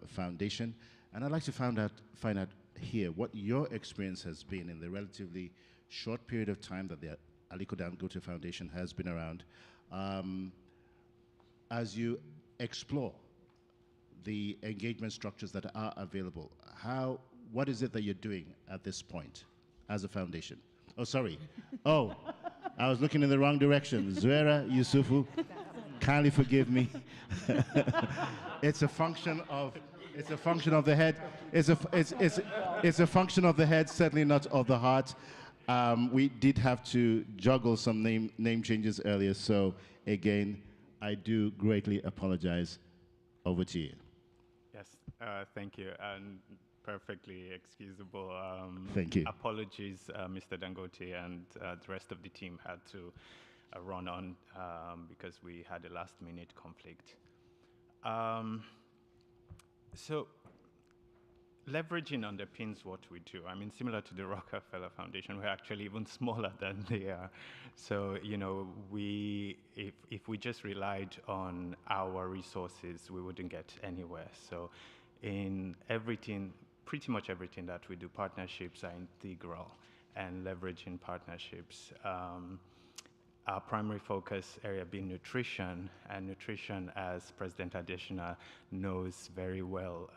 Speaker 1: Foundation. And I'd like to find out here what your experience has been in the relatively short period of time that the Aliko Dangote Foundation has been around, as you explore the engagement structures that are available. What is it that you're doing at this point as a foundation? Oh, sorry. Oh, I was looking in the wrong direction. Zuera Yusufu, kindly forgive me. It's a function of the head. It's a function of the head, certainly not of the heart. We did have to juggle some name changes earlier, so again, I do greatly apologize. Over to you.
Speaker 10: Yes, thank you, and perfectly excusable.
Speaker 1: Thank you.
Speaker 10: Apologies, Mr. Dangote, and the rest of the team had to run on because we had a last-minute conflict. So leveraging underpins what we do. I mean, similar to the Rockefeller Foundation, we're actually even smaller than they are. So, you know, if we just relied on our resources, we wouldn't get anywhere. So in everything, pretty much everything that we do, partnerships are integral, and leveraging partnerships. Our primary focus area being nutrition, and nutrition, as President Adesina knows very well,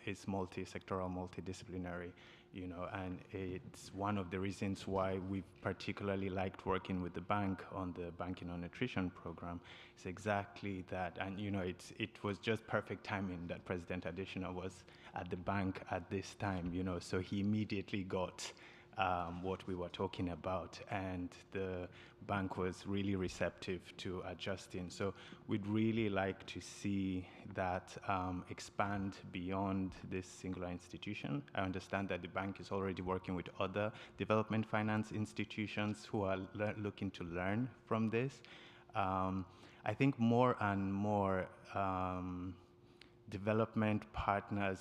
Speaker 10: is multi-sectoral, multidisciplinary, you know, and it's one of the reasons why we've particularly liked working with the bank on the Banking on Nutrition program. It's exactly that, and you know, it was just perfect timing that President Adesina was at the bank at this time, you know, so he immediately got what we were talking about, and the bank was really receptive to adjusting. So we'd really like to see that expand beyond this singular institution. I understand that the bank is already working with other development finance institutions who are looking to learn from this. I think more and more development partners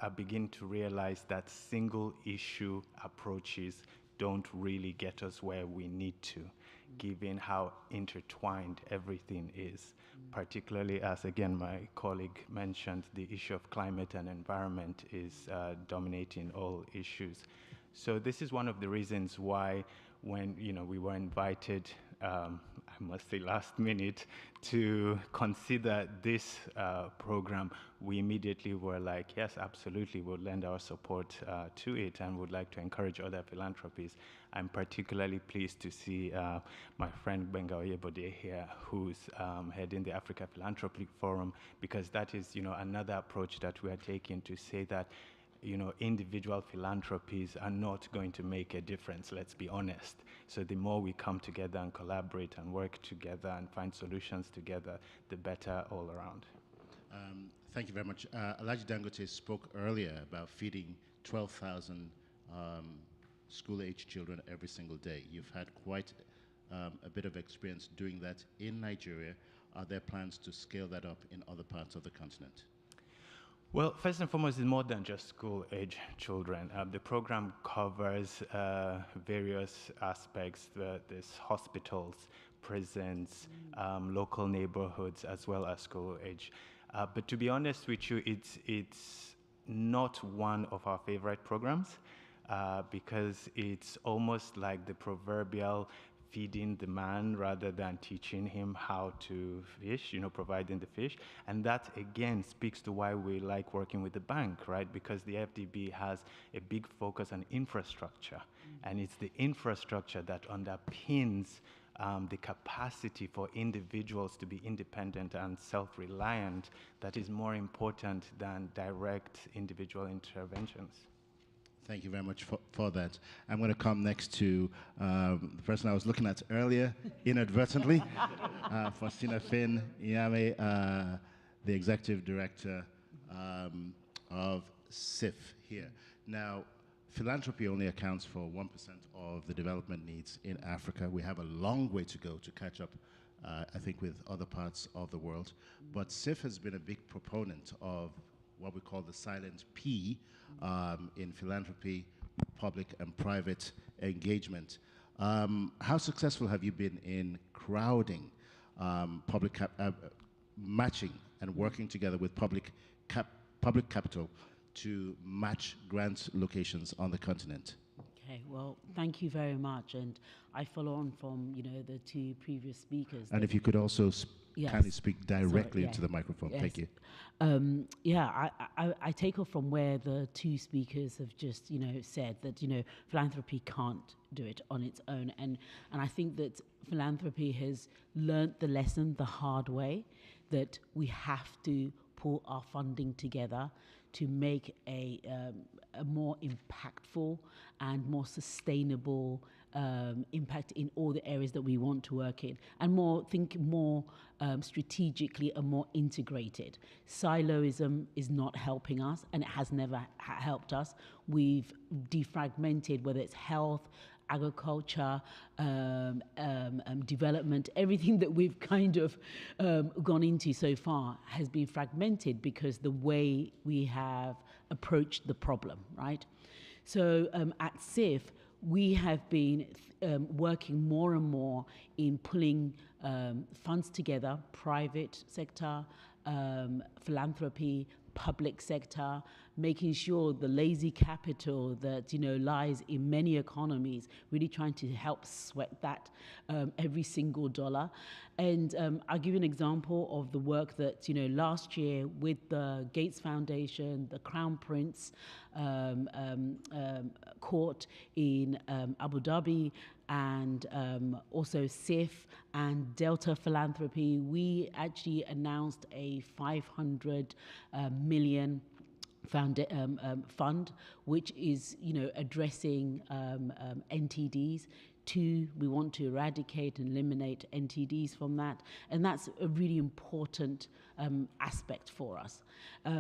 Speaker 10: are beginning to realize that single issue approaches don't really get us where we need to. given how intertwined everything is, particularly as, again, my colleague mentioned, the issue of climate and environment is dominating all issues. So this is one of the reasons why when we were invited, I must say last minute, to consider this program, we immediately were like, yes, absolutely, we'll lend our support to it and would like to encourage other philanthropies. I'm particularly pleased to see my friend Benga Oyebode here, who's heading the Africa Philanthropic Forum, because that is another approach that we are taking to say that individual philanthropies are not going to make a difference, let's be honest. So the more we come together and collaborate and work together and find solutions together, the better all around.
Speaker 1: Thank you very much. Alhaji Dangote spoke earlier about feeding 12,000 school-age children every single day. You've had quite a bit of experience doing that in Nigeria. Are there plans to scale that up in other parts of the continent?
Speaker 10: Well, first and foremost, it's more than just school-age children. The program covers various aspects. There's hospitals, prisons, local neighborhoods, as well as school-age. But to be honest with you, it's not one of our favorite programs because it's almost like the proverbial feeding the man rather than teaching him how to fish, providing the fish. And that, again, speaks to why we like working with the bank, right? Because the AfDB has a big focus on infrastructure. And it's the infrastructure that underpins the capacity for individuals to be independent and self-reliant that is more important than direct individual interventions.
Speaker 1: Thank you very much for that. I'm going to come next to the person I was looking at earlier, inadvertently, Faustina Finn Iyame, the Executive Director of CIF here. Now, philanthropy only accounts for 1% of the development needs in Africa. We have a long way to go to catch up, I think, with other parts of the world. But CIF has been a big proponent of what we call the silent P in philanthropy, public and private engagement. How successful have you been in crowding matching and working together with public capital to match grant locations on the continent?
Speaker 11: Okay, well, thank you very much. And I follow on from, the two previous speakers.
Speaker 1: And if you could also kindly speak directly into the microphone.
Speaker 11: Yes.
Speaker 1: Thank you.
Speaker 11: I take off from where the two speakers have just, said that, philanthropy can't do it on its own. And I think that philanthropy has learnt the lesson the hard way, that we have to pull our funding together to make a more impactful and more sustainable impact in all the areas that we want to work in, and more strategically and more integrated. Siloism is not helping us, and it has never helped us. We've defragmented, whether it's health, agriculture, development, everything that we've kind of gone into so far has been fragmented because the way we have approached the problem, right? So at CIF, we have been working more and more in pulling funds together, private sector, philanthropy, public sector, making sure the lazy capital that lies in many economies, really trying to help sweat that every single dollar. And I'll give you an example of the work that last year with the Gates Foundation, the Crown Prince Court in Abu Dhabi, and also CIF and Delta Philanthropy, we actually announced a 500 million fund, which is addressing NTDs. We want to eradicate and eliminate NTDs from that, and that's a really important aspect for us.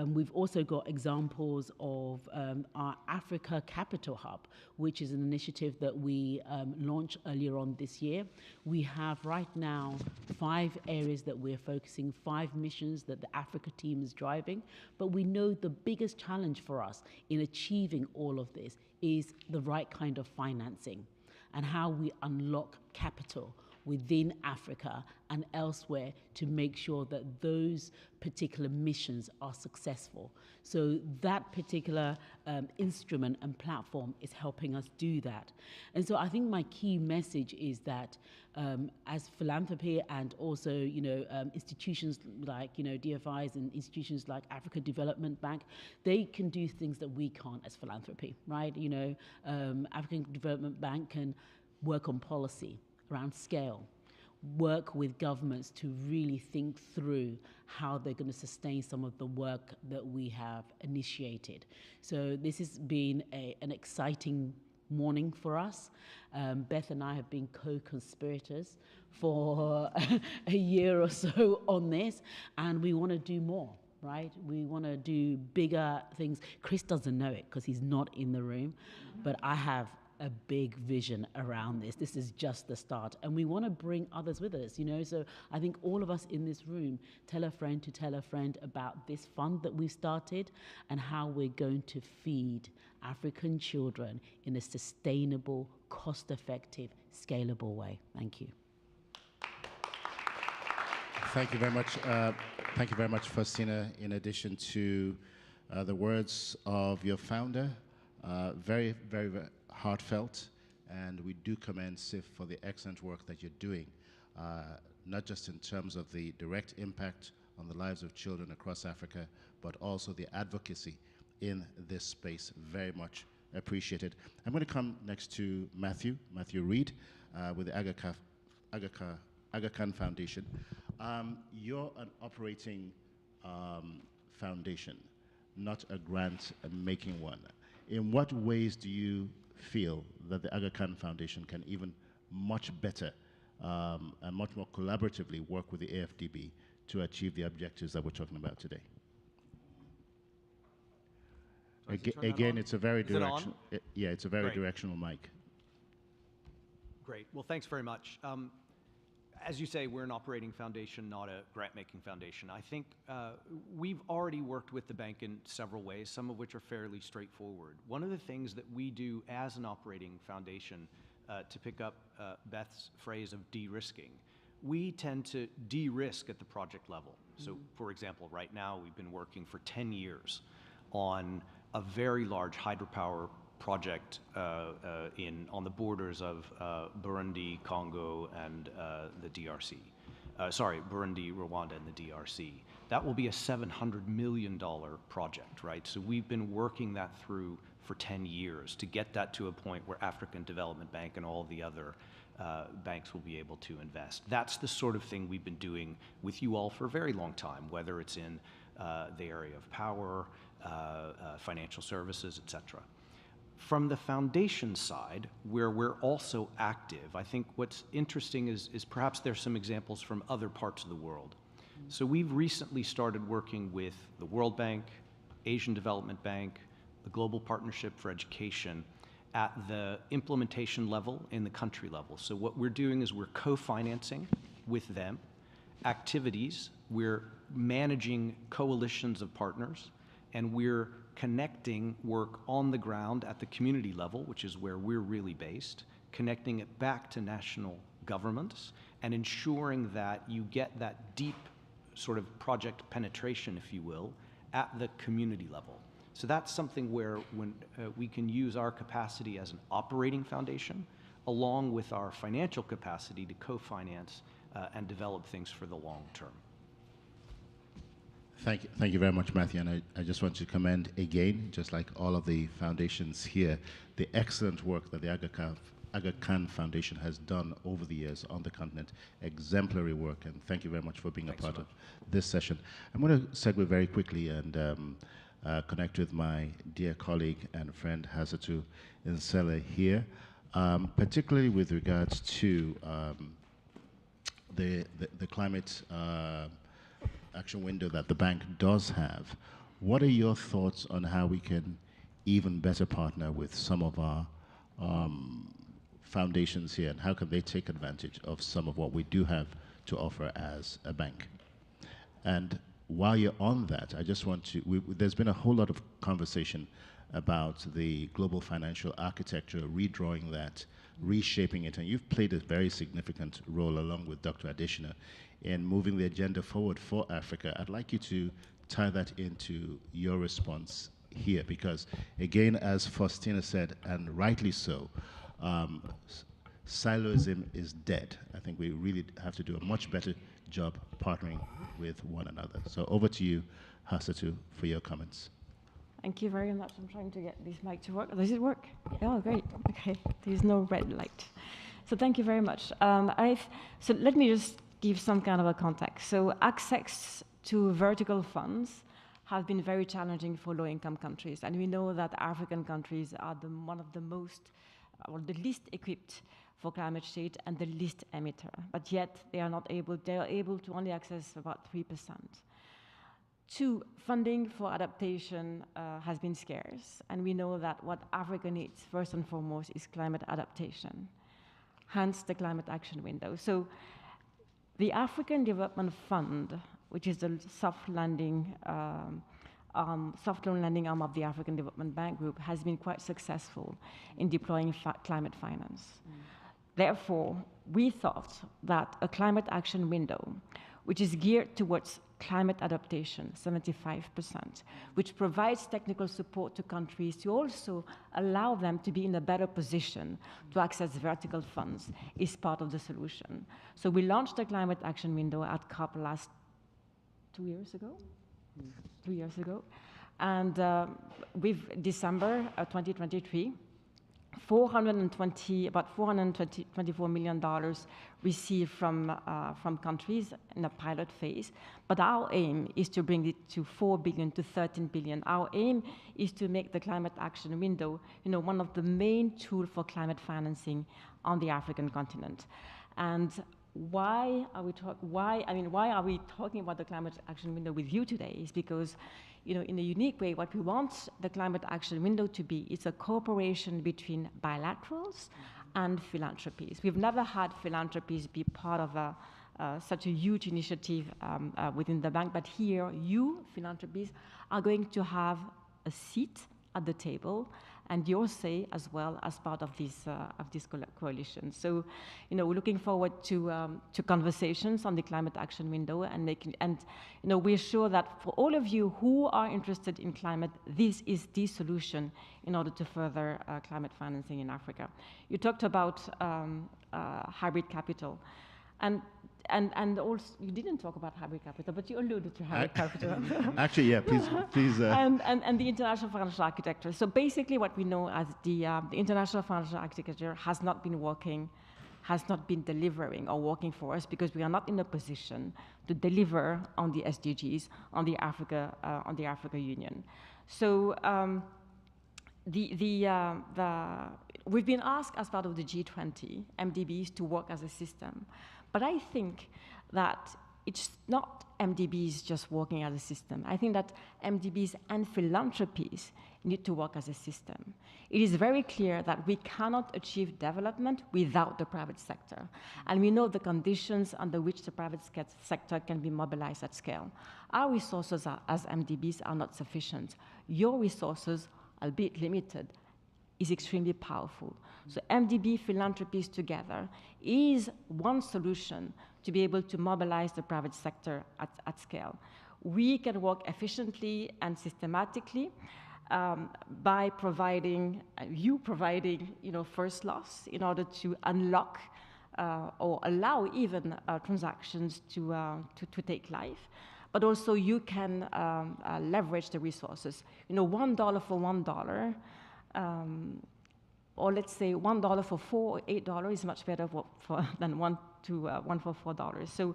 Speaker 11: We've also got examples of our Africa Capital Hub, which is an initiative that we launched earlier on this year. We have right now 5 areas that we're focusing, 5 missions that the Africa team is driving, but we know the biggest challenge for us in achieving all of this is the right kind of financing and how we unlock capital within Africa and elsewhere to make sure that those particular missions are successful. So that particular instrument and platform is helping us do that. And so I think my key message is that as philanthropy and also, institutions like, DFIs and institutions like Africa Development Bank, they can do things that we can't as philanthropy, right? African Development Bank can work on policy around scale, work with governments to really think through how they're going to sustain some of the work that we have initiated. So this has been an exciting morning for us. Beth and I have been co-conspirators for a year or so on this, and we want to do more, right? We want to do bigger things. Chris doesn't know it because he's not in the room, but I have a big vision around this. This is just the start, and we want to bring others with us, So I think all of us in this room tell a friend to tell a friend about this fund that we've started and how we're going to feed African children in a sustainable, cost-effective, scalable way. Thank you.
Speaker 1: Thank you very much. Thank you very much, Faustina. In addition to the words of your founder, very, very, very heartfelt, and we do commend SIF for the excellent work that you're doing, not just in terms of the direct impact on the lives of children across Africa, but also the advocacy in this space. Very much appreciated. I'm going to come next to Matthew Reed with the Aga Khan Foundation. You're an operating foundation, not a grant-making one. In what ways do you feel that the Aga Khan Foundation can even much better and much more collaboratively work with the AfDB to achieve the objectives that we're talking about today? Again, it's a very directional. Yeah, it's a very directional mic.
Speaker 12: Great. Well, thanks very much. As you say, we're an operating foundation, not a grant-making foundation. I think we've already worked with the bank in several ways, some of which are fairly straightforward. One of the things that we do as an operating foundation, to pick up Beth's phrase of de-risking, we tend to de-risk at the project level. So, for example, right now we've been working for 10 years on a very large hydropower project on the borders of Burundi, Congo, and the DRC. Burundi, Rwanda, and the DRC. That will be a $700 million project, right? So we've been working that through for 10 years to get that to a point where African Development Bank and all the other banks will be able to invest. That's the sort of thing we've been doing with you all for a very long time, whether it's in the area of power, financial services, et cetera. From the foundation side, where we're also active, I think what's interesting is perhaps there's some examples from other parts of the world. So we've recently started working with the World Bank, Asian Development Bank, the Global Partnership for Education at the implementation level and the country level. So what we're doing is we're co-financing with them activities, we're managing coalitions of partners, and we're connecting work on the ground at the community level, which is where we're really based, connecting it back to national governments, and ensuring that you get that deep sort of project penetration, if you will, at the community level. So that's something where when we can use our capacity as an operating foundation, along with our financial capacity to co-finance and develop things for the long term.
Speaker 1: Thank you very much, Matthew. And I just want to commend again, just like all of the foundations here, the excellent work that the Aga Khan Foundation has done over the years on the continent. Exemplary work, and thank you very much for being a part of this session. I'm going to segue very quickly and connect with my dear colleague and friend Hazatu Nsele here, particularly with regards to the climate action window that the bank does have. What are your thoughts on how we can even better partner with some of our foundations here, and how can they take advantage of some of what we do have to offer as a bank? And while you're on that, I just want to, there's been a whole lot of conversation about the global financial architecture, redrawing that reshaping it. And you've played a very significant role, along with Dr. Adesina, in moving the agenda forward for Africa. I'd like you to tie that into your response here, because, again, as Faustina said, and rightly so, siloism is dead. I think we really have to do a much better job partnering with one another. So over to you, Hasatu, for your comments.
Speaker 13: Thank you very much. I'm trying to get this mic to work. Does it work? Oh, great. Okay. There's no red light. So thank you very much. So let me just give some kind of a context. So access to vertical funds have been very challenging for low-income countries. And we know that African countries are one of the most, or the least equipped for climate change and the least emitter. But yet they are able to only access about 3%. Two, funding for adaptation has been scarce, and we know that what Africa needs first and foremost is climate adaptation, hence the climate action window. So the African Development Fund, which is the soft loan lending arm of the African Development Bank Group, has been quite successful in deploying climate finance. Therefore, we thought that a climate action window, which is geared towards climate adaptation, 75%, which provides technical support to countries to also allow them to be in a better position to access vertical funds, is part of the solution. So we launched the climate action window at COP last 2 years ago? 2 years ago. And with December 2023, about $424 million received from countries in a pilot phase. But our aim is to bring it to 4 billion to 13 billion. Our aim is to make the climate action window, one of the main tools for climate financing on the African continent. And why are we talking about the climate action window with you today? Is because, in a unique way, what we want the climate action window to be is a cooperation between bilaterals and philanthropies. We've never had philanthropies be part of such a huge initiative within the bank, but here, you, philanthropies, are going to have a seat at the table and your say as well as part of this coalition. So, we're looking forward to conversations on the climate action window, and we're sure that for all of you who are interested in climate, this is the solution in order to further climate financing in Africa. You talked about hybrid capital, and also, you didn't talk about hybrid capital, but you alluded to hybrid capital.
Speaker 1: Actually, yeah, please.
Speaker 13: And the international financial architecture. So basically what we know as the international financial architecture has not been working, has not been delivering or working for us because we are not in a position to deliver on the SDGs, on the Africa Union. So we've been asked as part of the G20 MDBs to work as a system. But I think that it's not MDBs just working as a system. I think that MDBs and philanthropies need to work as a system. It is very clear that we cannot achieve development without the private sector. And we know the conditions under which the private sector can be mobilized at scale. Our resources as MDBs are not sufficient. Your resources, albeit limited, is extremely powerful. So MDB philanthropies together is one solution to be able to mobilize the private sector at scale. We can work efficiently and systematically by providing, first loss in order to unlock or allow even transactions to take life. But also you can leverage the resources. $1 for $1, or let's say $1 for $4 or $8 is much better than one for $4. So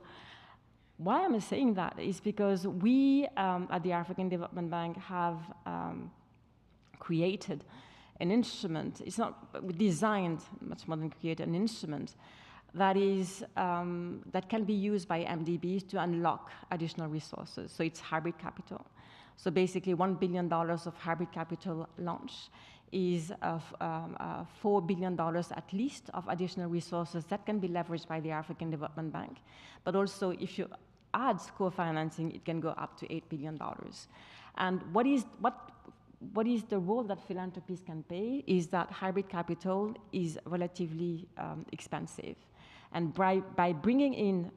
Speaker 13: why am I saying that is because we at the African Development Bank have created an instrument. It's not designed much more than create an instrument that is that can be used by MDBs to unlock additional resources. So it's hybrid capital. So basically, $1 billion of hybrid capital launch is $4 billion at least of additional resources that can be leveraged by the African Development Bank. But also, if you add co-financing, it can go up to $8 billion. And what is the role that philanthropies can play is that hybrid capital is relatively expensive. And by bringing in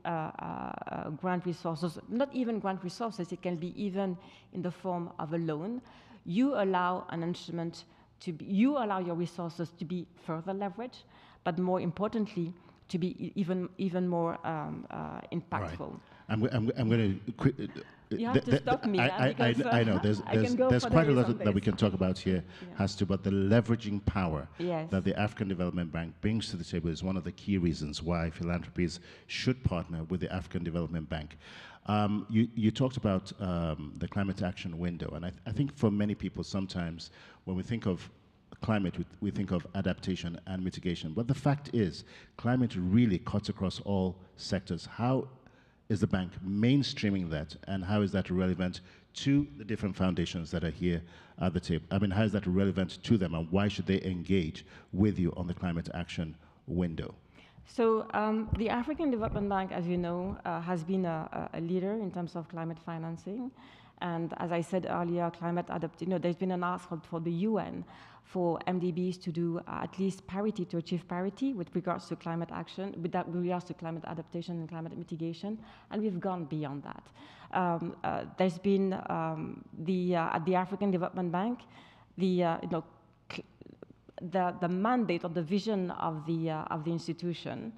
Speaker 13: grant resources, not even grant resources, it can be even in the form of a loan, you allow an instrument to be, you allow your resources to be further leveraged, but more importantly, to be even more impactful.
Speaker 1: Right. I'm going to
Speaker 13: you have to stop me.
Speaker 1: I know there's quite a lot that we can talk about here, but the leveraging power that the African Development Bank brings to the table is one of the key reasons why philanthropies should partner with the African Development Bank. You talked about the climate action window, and I think for many people sometimes when we think of climate, we think of adaptation and mitigation. But the fact is, climate really cuts across all sectors. How is the bank mainstreaming that, and how is that relevant to the different foundations that are here at the table? I mean, how is that relevant to them, and why should they engage with you on the climate action window?
Speaker 13: So the African Development Bank, as you know, has been a leader in terms of climate financing. And as I said earlier, there's been an ask for the UN for MDBs to do at least parity, to achieve parity with regards to climate action, with regards to climate adaptation and climate mitigation, and we've gone beyond that. There's been at the African Development Bank, the mandate or the vision of the institution,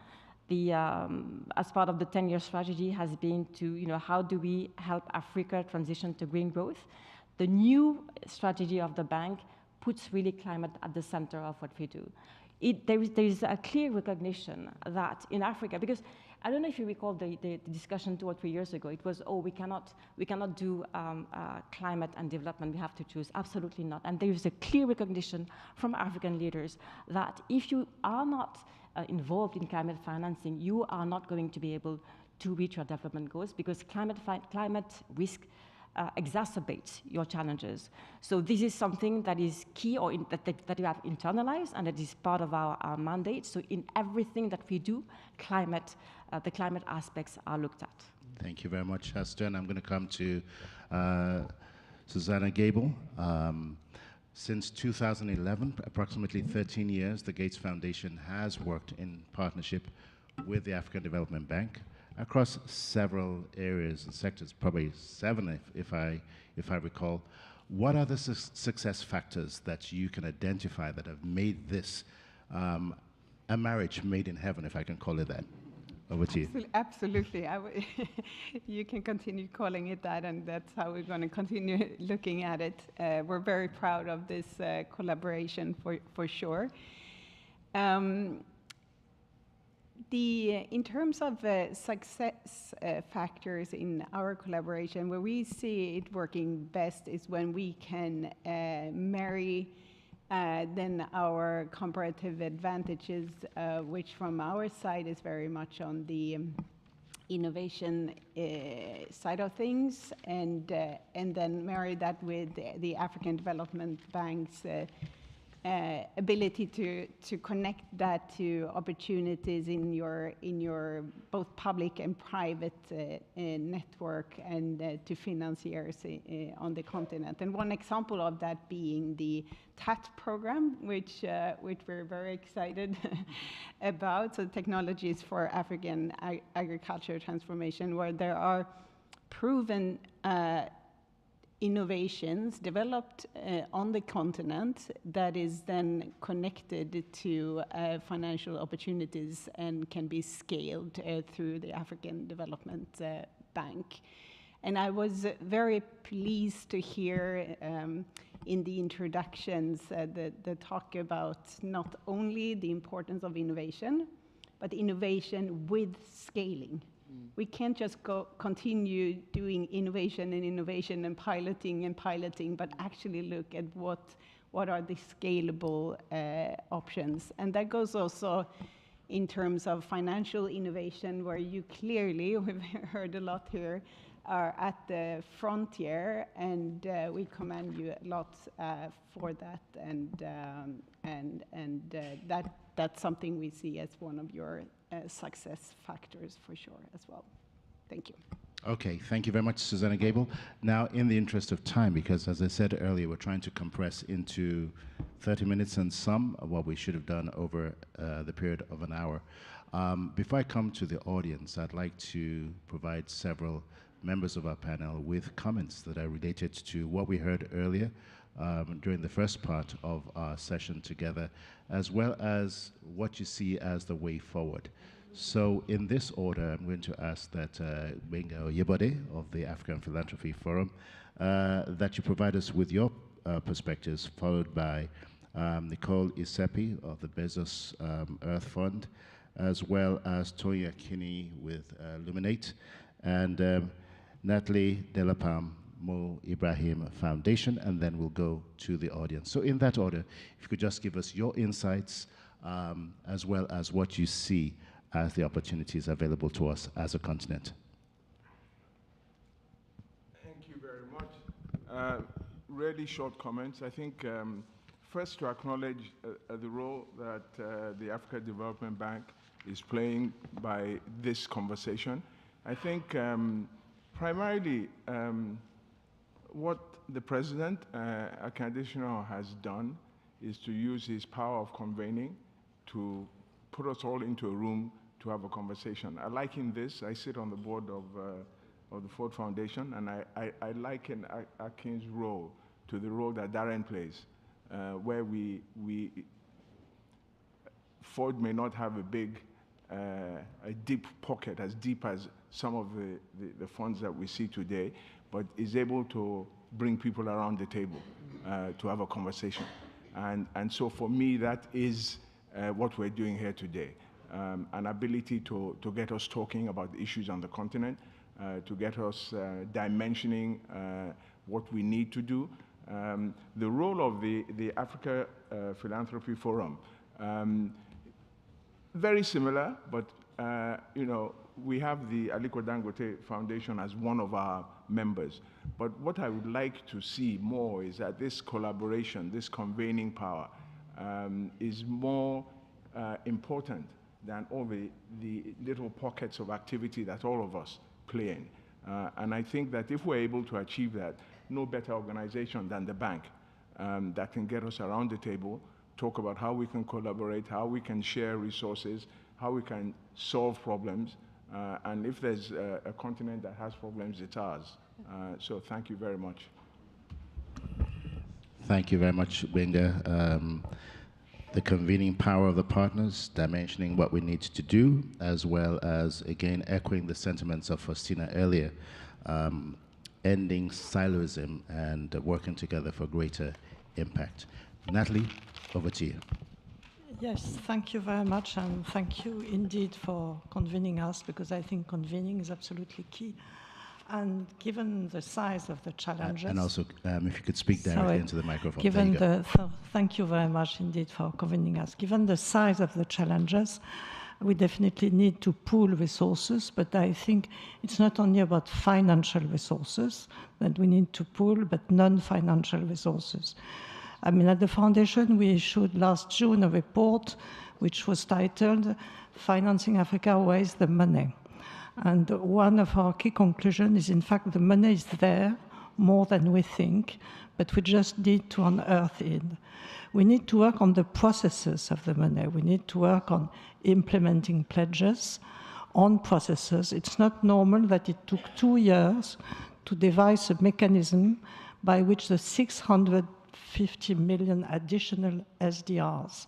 Speaker 13: as part of the 10-year strategy has been to, how do we help Africa transition to green growth? The new strategy of the bank puts really climate at the center of what we do. There is a clear recognition that in Africa, because I don't know if you recall the discussion 2 or 3 years ago, it was, we cannot do climate and development, we have to choose. Absolutely not. And there is a clear recognition from African leaders that if you are not involved in climate financing, you are not going to be able to reach your development goals, because climate risk exacerbates your challenges. So this is something that is key, or that we have internalized, and that is part of our mandate. So in everything that we do, the climate aspects are looked at.
Speaker 1: Thank you very much, Hester. And I'm going to come to Susanna Gable. Since 2011, approximately 13 years, the Gates Foundation has worked in partnership with the African Development Bank across several areas and sectors, probably 7 if I recall. What are the success factors that you can identify that have made this a marriage made in heaven, if I can call it that? Over to you.
Speaker 14: Absolutely. You can continue calling it that, and that's how we're going to continue looking at it. We're very proud of this collaboration for sure. In terms of success factors in our collaboration, where we see it working best is when we can marry then our comparative advantages, which from our side is very much on the innovation side of things, and then marry that with the African Development Bank's ability to connect that to opportunities in your both public and private network, and to financiers on the continent. And one example of that being the TAT program, which we're very excited about. So Technologies for African Agriculture Transformation, where there are proven innovations developed on the continent that is then connected to financial opportunities and can be scaled through the African Development Bank. And I was very pleased to hear in the introductions the talk about not only the importance of innovation, but innovation with scaling. We can't just continue doing innovation and piloting, but actually look at what are the scalable options. And that goes also in terms of financial innovation, where you clearly, we've heard a lot here, are at the frontier, and we commend you a lot for that. And that's something we see as one of your success factors for sure as well. Thank you.
Speaker 1: Okay, thank you very much, Susanna Gable. Now, in the interest of time, because as I said earlier, we're trying to compress into 30 minutes and some of what we should have done over the period of an hour. Before I come to the audience, I'd like to provide several members of our panel with comments that are related to what we heard earlier during the first part of our session together, as well as what you see as the way forward. So in this order, I'm going to ask that Benga Oyebode of the African Philanthropy Forum, that you provide us with your perspectives, followed by Nicole Isepi of the Bezos Earth Fund, as well as Tonya Kinney with Luminate, and Natalie Delapalme Mo Ibrahim Foundation, and then we'll go to the audience. So in that order, if you could just give us your insights, as well as what you see as the opportunities available to us as a continent.
Speaker 15: Thank you very much. Really short comments. I think first to acknowledge the role that the Africa Development Bank is playing by this conversation. I think primarily what the President, Adesina, has done is to use his power of convening to put us all into a room to have a conversation. I liken this. I sit on the board of the Ford Foundation, and I liken Akin's role to the role that Darren plays, where Ford may not have a deep pocket, as deep as some of the funds that we see today, but is able to bring people around the table to have a conversation. And so for me, that is what we're doing here today. An ability to get us talking about the issues on the continent, to get us dimensioning what we need to do. The role of the Africa Philanthropy Forum, very similar, but you know, we have the Aliko Dangote Foundation as one of our members. But what I would like to see more is that this collaboration, this convening power, is more important than all the little pockets of activity that all of us play in. And I think that if we're able to achieve that, no better organization than the bank that can get us around the table, talk about how we can collaborate, how we can share resources, how we can solve problems. And if there's a continent that has problems, it's ours. So thank you very much.
Speaker 1: Thank you very much, Benga. The convening power of the partners, dimensioning what we need to do, as well as, again, echoing the sentiments of Faustina earlier, ending siloism and working together for greater impact. Natalie, over to you.
Speaker 16: Yes, thank you very much, and thank you indeed for convening us, because I think convening is absolutely key. And given the size of the challenges...
Speaker 1: and also, if you could speak directly into the microphone.
Speaker 16: Given thank you very much indeed for convening us. Given the size of the challenges, we definitely need to pool resources, but I think it's not only about financial resources that we need to pool, but non-financial resources. I mean, at the Foundation, we issued last June a report which was titled, Financing Africa, Where is the Money? And one of our key conclusions is, in fact, the money is there more than we think, but we just need to unearth it. We need to work on the processes of the money. We need to work on implementing pledges, on processes. It's not normal that it took 2 years to devise a mechanism by which the 650 million additional SDRs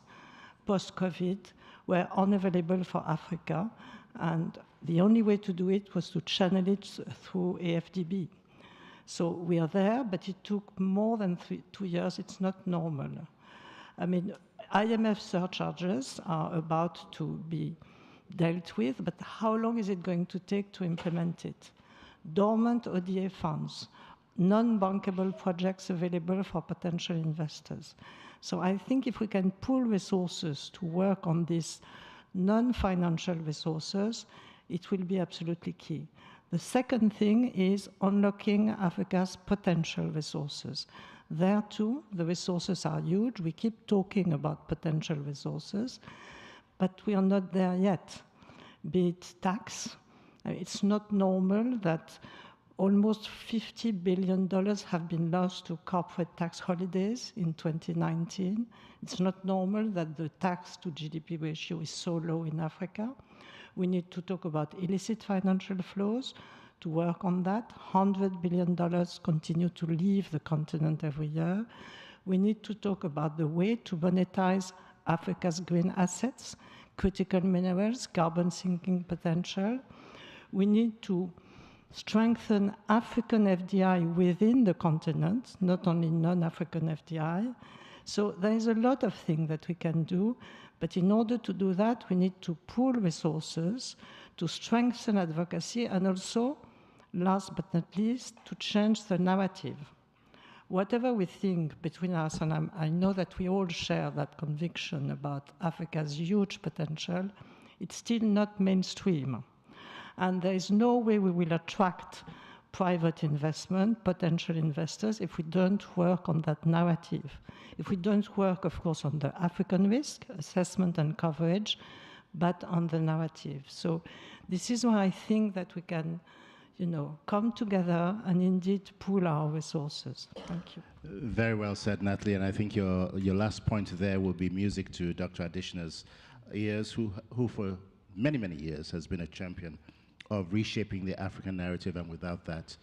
Speaker 16: post-COVID were unavailable for Africa, and the only way to do it was to channel it through AfDB. So we are there, but it took more than 2 years. It's not normal. I mean, IMF surcharges are about to be dealt with, but how long is it going to take to implement it? Dormant ODA funds, non-bankable projects available for potential investors. So I think if we can pool resources to work on these non-financial resources, it will be absolutely key. The second thing is unlocking Africa's potential resources. There too, the resources are huge. We keep talking about potential resources, but we are not there yet. Be it tax, It's not normal that almost $50 billion have been lost to corporate tax holidays in 2019. It's not normal that the tax to GDP ratio is so low in Africa. We need to talk about illicit financial flows, to work on that. $100 billion continue to leave the continent every year. We need to talk about the way to monetize Africa's green assets, critical minerals, carbon sinking potential. We need to strengthen African FDI within the continent, not only non-African FDI. So there is a lot of things that we can do, but in order to do that, we need to pool resources, to strengthen advocacy, and also, last but not least, to change the narrative. Whatever we think between us, and I know that we all share that conviction about Africa's huge potential, it's still not mainstream. And there is no way we will attract private investment, potential investors, if we don't work on that narrative. If we don't work, of course, on the African risk assessment and coverage, but on the narrative. So this is why I think that we can, come together and indeed pool our resources. Thank you.
Speaker 1: Very well said, Natalie, and I think your last point there will be music to Dr. Adesina's ears, who for many, many years has been a champion of reshaping the African narrative, and without that,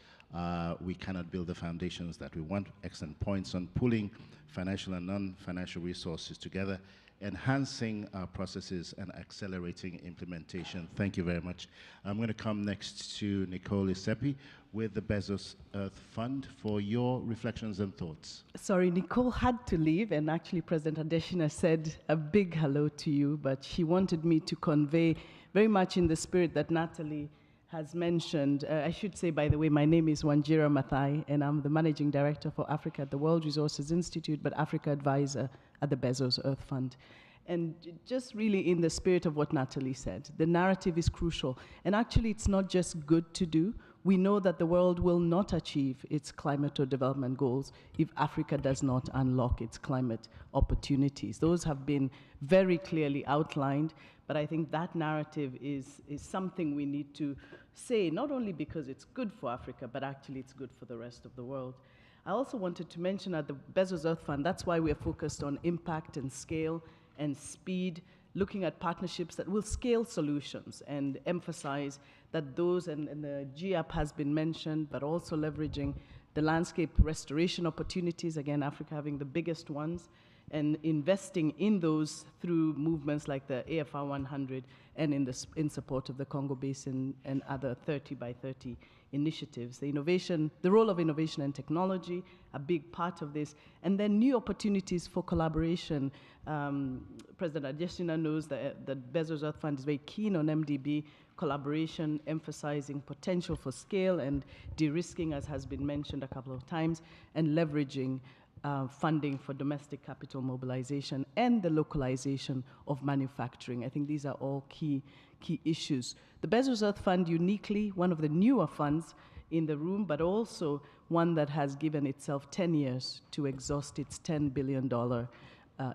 Speaker 1: we cannot build the foundations that we want. Excellent points on pooling financial and non-financial resources together, enhancing our processes and accelerating implementation. Thank you very much. I'm going to come next to Nicole Letsie with the Bezos Earth Fund for your reflections and thoughts.
Speaker 17: Sorry, Nicole had to leave, and actually President Adesina said a big hello to you, but she wanted me to convey very much in the spirit that Natalie has mentioned. I should say, by the way, my name is Wanjira Mathai, and I'm the Managing Director for Africa at the World Resources Institute, but Africa Advisor at the Bezos Earth Fund. And just really in the spirit of what Natalie said, the narrative is crucial. And actually, it's not just good to do. We know that the world will not achieve its climate or development goals if Africa does not unlock its climate opportunities. Those have been very clearly outlined, but I think that narrative is something we need to say, not only because it's good for Africa, but actually it's good for the rest of the world. I also wanted to mention at the Bezos Earth Fund, that's why we're focused on impact and scale and speed, looking at partnerships that will scale solutions and emphasize that those, and the GAP has been mentioned, but also leveraging the landscape restoration opportunities, again, Africa having the biggest ones, and investing in those through movements like the AFR 100 and in support of the Congo Basin and other 30 by 30 initiatives. The role of innovation and technology, a big part of this, and then new opportunities for collaboration. President Adesina knows that the Bezos Earth Fund is very keen on MDB collaboration, emphasizing potential for scale and de-risking, as has been mentioned a couple of times, and leveraging funding for domestic capital mobilization and the localization of manufacturing. I think these are all key issues. The Bezos Earth Fund, uniquely one of the newer funds in the room, but also one that has given itself 10 years to exhaust its $10 billion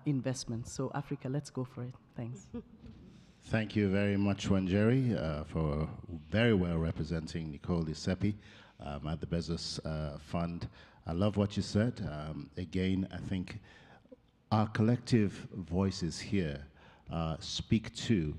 Speaker 17: investment. So Africa, let's go for it. Thanks.
Speaker 1: Thank you very much, Wanjiri, for very well representing Nicole Letsie at the Bezos Fund. I love what you said. Again, I think our collective voices here speak to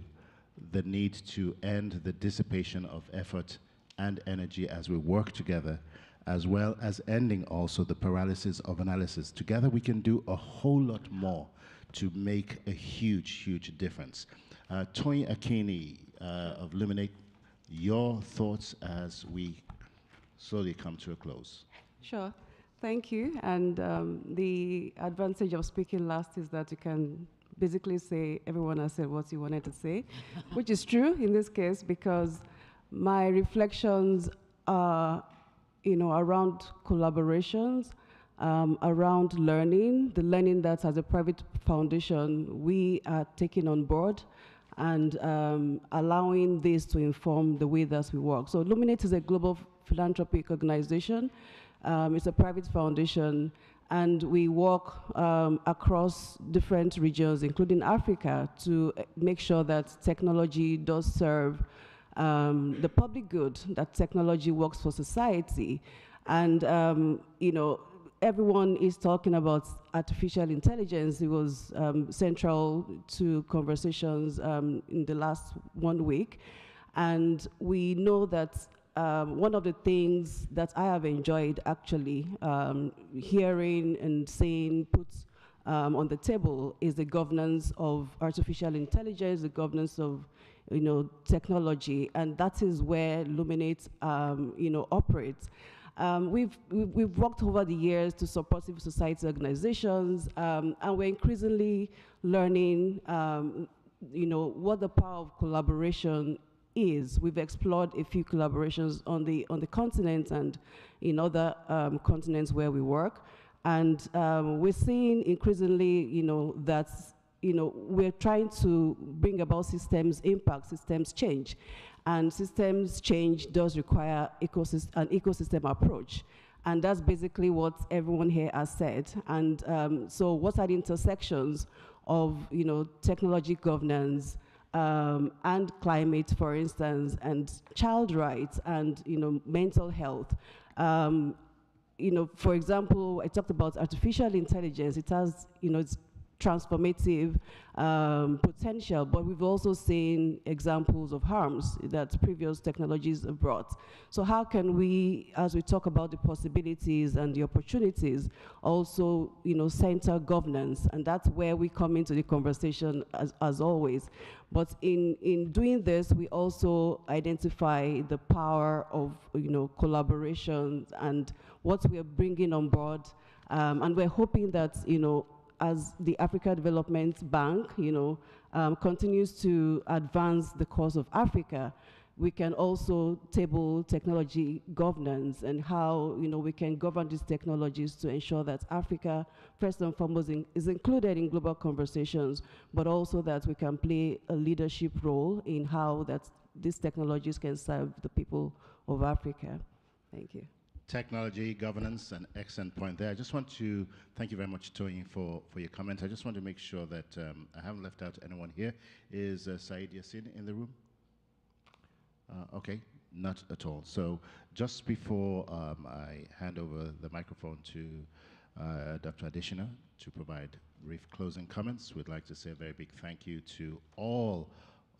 Speaker 1: the need to end the dissipation of effort and energy as we work together, as well as ending also the paralysis of analysis. Together we can do a whole lot more to make a huge, huge difference. Toyin Akini of Luminate, your thoughts as we slowly come to a close.
Speaker 18: Sure. Thank you. And the advantage of speaking last is that you can basically say everyone has said what you wanted to say, which is true in this case, because my reflections are, around collaborations, around learning, the learning that as a private foundation we are taking on board, and allowing this to inform the way that we work. So Luminate is a global philanthropic organization. It's a private foundation, and we work across different regions, including Africa, to make sure that technology does serve the public good, that technology works for society. And, you know, everyone is talking about artificial intelligence. It was central to conversations in the last 1 week. And we know that one of the things that I have enjoyed actually hearing and seeing put on the table is the governance of artificial intelligence, the governance of technology, and that is where Luminate operates. We've worked over the years to support civil society organizations, and we're increasingly learning what the power of collaboration is. We've explored a few collaborations on the continent and in other continents where we work, and we're seeing increasingly, that we're trying to bring about systems impact, systems change, and systems change does require an ecosystem approach. And that's basically what everyone here has said. And so what are the intersections of technology governance, and climate, for instance, and child rights, and mental health. For example, I talked about artificial intelligence. It has it's transformative potential, but we've also seen examples of harms that previous technologies have brought. So how can we, as we talk about the possibilities and the opportunities, also center governance? And that's where we come into the conversation as always. But in doing this, we also identify the power of collaboration and what we are bringing on board, and we're hoping that as the Africa Development Bank, continues to advance the cause of Africa, we can also table technology governance and how we can govern these technologies to ensure that Africa, first and foremost, is included in global conversations, but also that we can play a leadership role in how that these technologies can serve the people of Africa. Thank you.
Speaker 1: Technology, governance, an excellent point there. I just want to thank you very much, Tony, for your comment. I just want to make sure that I haven't left out anyone here. Is Said Yassin in the room? Okay, not at all. So just before I hand over the microphone to Dr. Adesina to provide brief closing comments, we'd like to say a very big thank you to all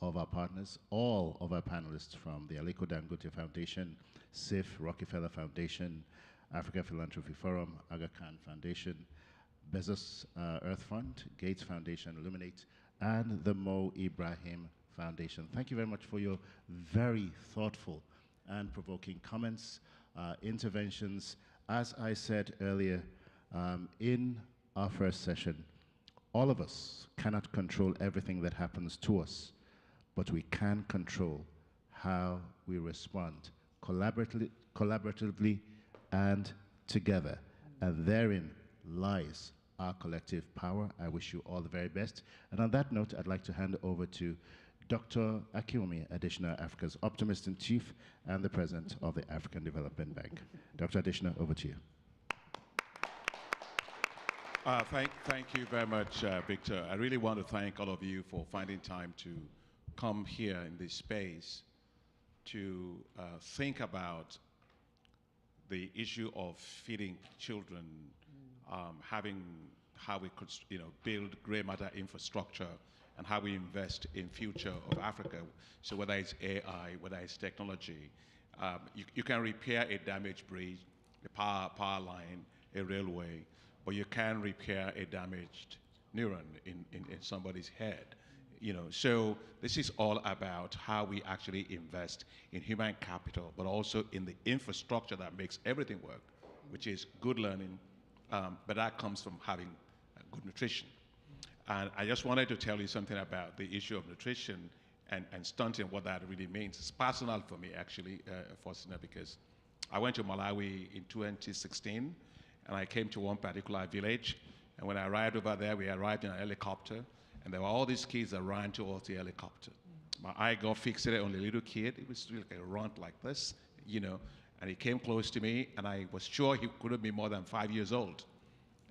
Speaker 1: of our partners, all of our panelists from the Aliko Dangote Foundation, SIF, Rockefeller Foundation, Africa Philanthropy Forum, Aga Khan Foundation, Bezos Earth Fund, Gates Foundation, Illuminate, and the Mo Ibrahim Foundation. Thank you very much for your very thoughtful and provoking comments, interventions. As I said earlier in our first session, all of us cannot control everything that happens to us, but we can control how we respond collaboratively and together. And therein lies our collective power. I wish you all the very best. And on that note, I'd like to hand over to Dr. Akiwumi Adesina, Africa's Optimist-in-Chief and the President of the African Development Bank. Dr. Adesina, over to you.
Speaker 2: Thank you very much, Victor. I really want to thank all of you for finding time to come here in this space to think about the issue of feeding children, having how we could build gray matter infrastructure and how we invest in future of Africa. So whether it's AI, whether it's technology, you can repair a damaged bridge, a power line, a railway, but you can repair a damaged neuron in somebody's head. So this is all about how we actually invest in human capital, but also in the infrastructure that makes everything work, which is good learning, but that comes from having good nutrition. And I just wanted to tell you something about the issue of nutrition and stunting, what that really means. It's personal for me, actually, Faustina, because I went to Malawi in 2016, and I came to one particular village, and when I arrived over there, we arrived in a helicopter, and there were all these kids that ran towards the helicopter. My eye got fixated on the little kid. It was really like a runt like this, and he came close to me, and I was sure he couldn't be more than 5 years old.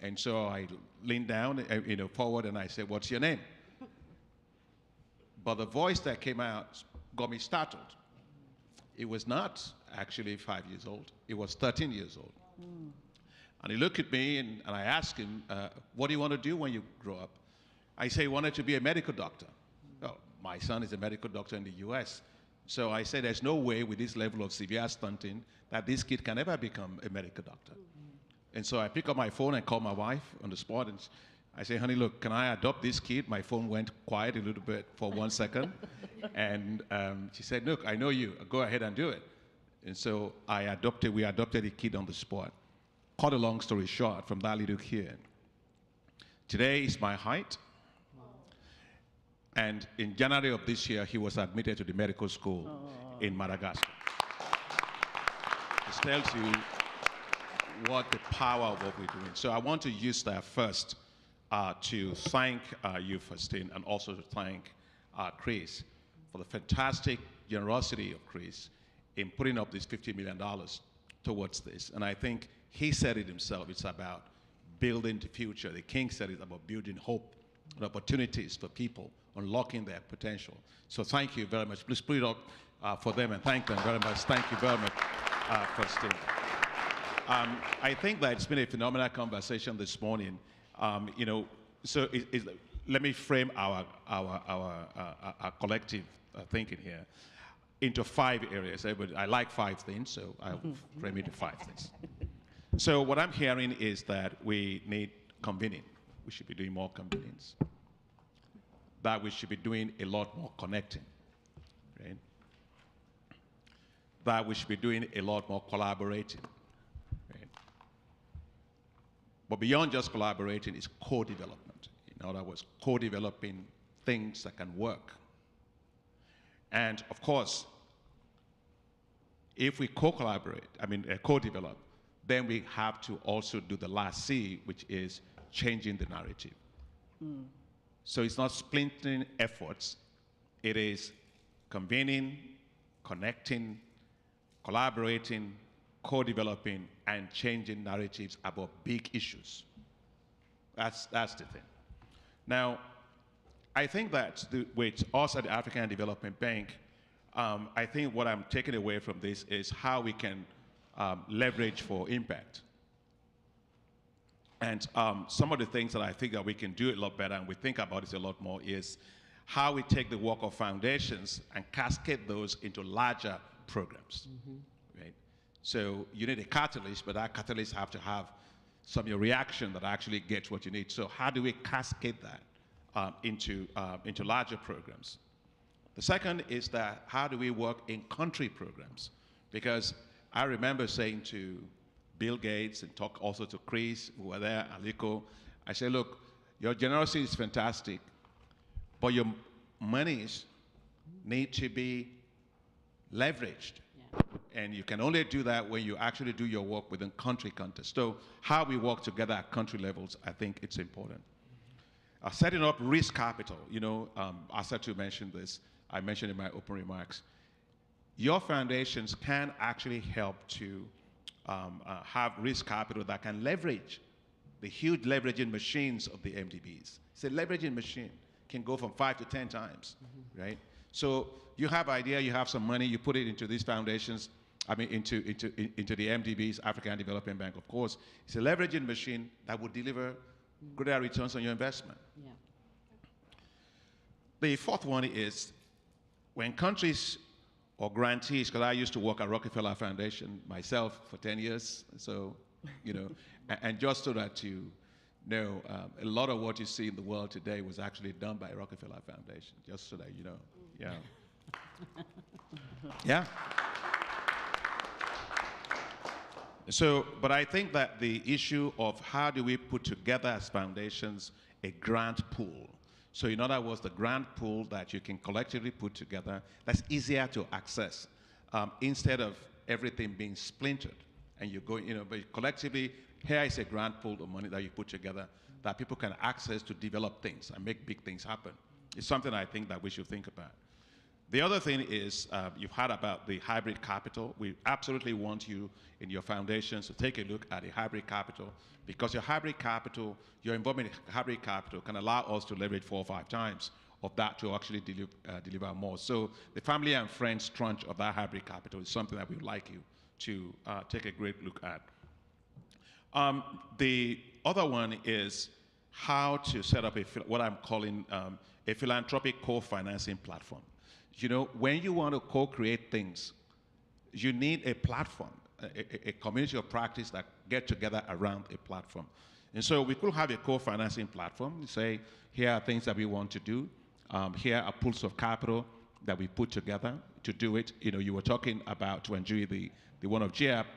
Speaker 2: And so I leaned down, forward, and I said, "What's your name?" But the voice that came out got me startled. It was not actually 5 years old. It was 13 years old. And he looked at me, and I asked him, what do you want to do when you grow up? I say, he wanted to be a medical doctor. Well, my son is a medical doctor in the US. So I said, there's no way with this level of severe stunting that this kid can ever become a medical doctor. And so I pick up my phone and call my wife on the spot, and I say, honey, look, can I adopt this kid? My phone went quiet a little bit for 1 second. And she said, look, I know you. Go ahead and do it. And so we adopted a kid on the spot. Cut a long story short, from that little kid. Today is my height. And in January of this year, he was admitted to the medical school in Madagascar. This tells you what the power of what we're doing. So I want to use that first to thank you, Faustine, and also to thank Chris for the fantastic generosity of Chris in putting up this $50 million towards this. And I think he said it himself, it's about building the future. The King said it's about building hope and opportunities for people, unlocking their potential. So thank you very much. Please put it up for them and thank them very much. Thank you very much, Faustine. I think that it's been a phenomenal conversation this morning. You know, so let me frame our collective thinking here into 5 areas. I like 5 things, so I'll frame it into 5 things. So what I'm hearing is that we need convening. We should be doing more convenings. That we should be doing a lot more connecting, right? That we should be doing a lot more collaborating, right? But beyond just collaborating is co-development. In other words, co-developing things that can work. And of course, if we co-collaborate, co-develop, then we have to also do the last C, which is changing the narrative. So it's not splintering efforts, it is convening, connecting, collaborating, co-developing, and changing narratives about big issues. That's the thing. Now, I think that with us at the African Development Bank, I think what I'm taking away from this is how we can leverage for impact. And some of the things that I think that we can do a lot better, and we think about it a lot more, is how we take the work of foundations and cascade those into larger programs, right? So you need a catalyst, but that catalyst have to have some reaction that actually gets what you need. So how do we cascade that into larger programs? The second is that how do we work in country programs? Because I remember saying to Bill Gates and talk also to Chris, who were there, Aliko, I said, look, your generosity is fantastic, but your monies need to be leveraged. And you can only do that when you actually do your work within country context. So how we work together at country levels, I think it's important. Setting up risk capital, you know, Asatu mentioned this, I mentioned in my open remarks. Your foundations can actually help to have risk capital that can leverage the huge leveraging machines of the MDBs. It's a leveraging machine, can go from 5 to 10 times, right? So you have idea, you have some money, you put it into these foundations, into the MDBs, African Development Bank, of course. It's a leveraging machine that will deliver greater returns on your investment.
Speaker 11: Yeah.
Speaker 2: The fourth one is when countries or grantees, because I used to work at Rockefeller Foundation myself for 10 years, so, you know, and just so that you know, a lot of what you see in the world today was actually done by Rockefeller Foundation, just so that you know, yeah. Yeah. So, but I think that the issue of how do we put together as foundations a grant pool. So in other words, the grant pool that you can collectively put together, that's easier to access instead of everything being splintered. And you go, you know, but collectively, here is a grant pool of money that you put together that people can access to develop things and make big things happen. It's something I think that we should think about. The other thing is, you've heard about the hybrid capital. We absolutely want you in your foundations to take a look at a hybrid capital, because your hybrid capital, your involvement in hybrid capital can allow us to leverage 4 or 5 times of that to actually deliver more. So the family and friends tranche of that hybrid capital is something that we would like you to take a great look at. The other one is how to set up what I'm calling a philanthropic co-financing platform. You know, when you want to co-create things, you need a platform, a community of practice that get together around a platform. And so we could have a co-financing platform. We say, here are things that we want to do. Here are pools of capital that we put together to do it. You know, you were talking about to enjoy the one of JAP,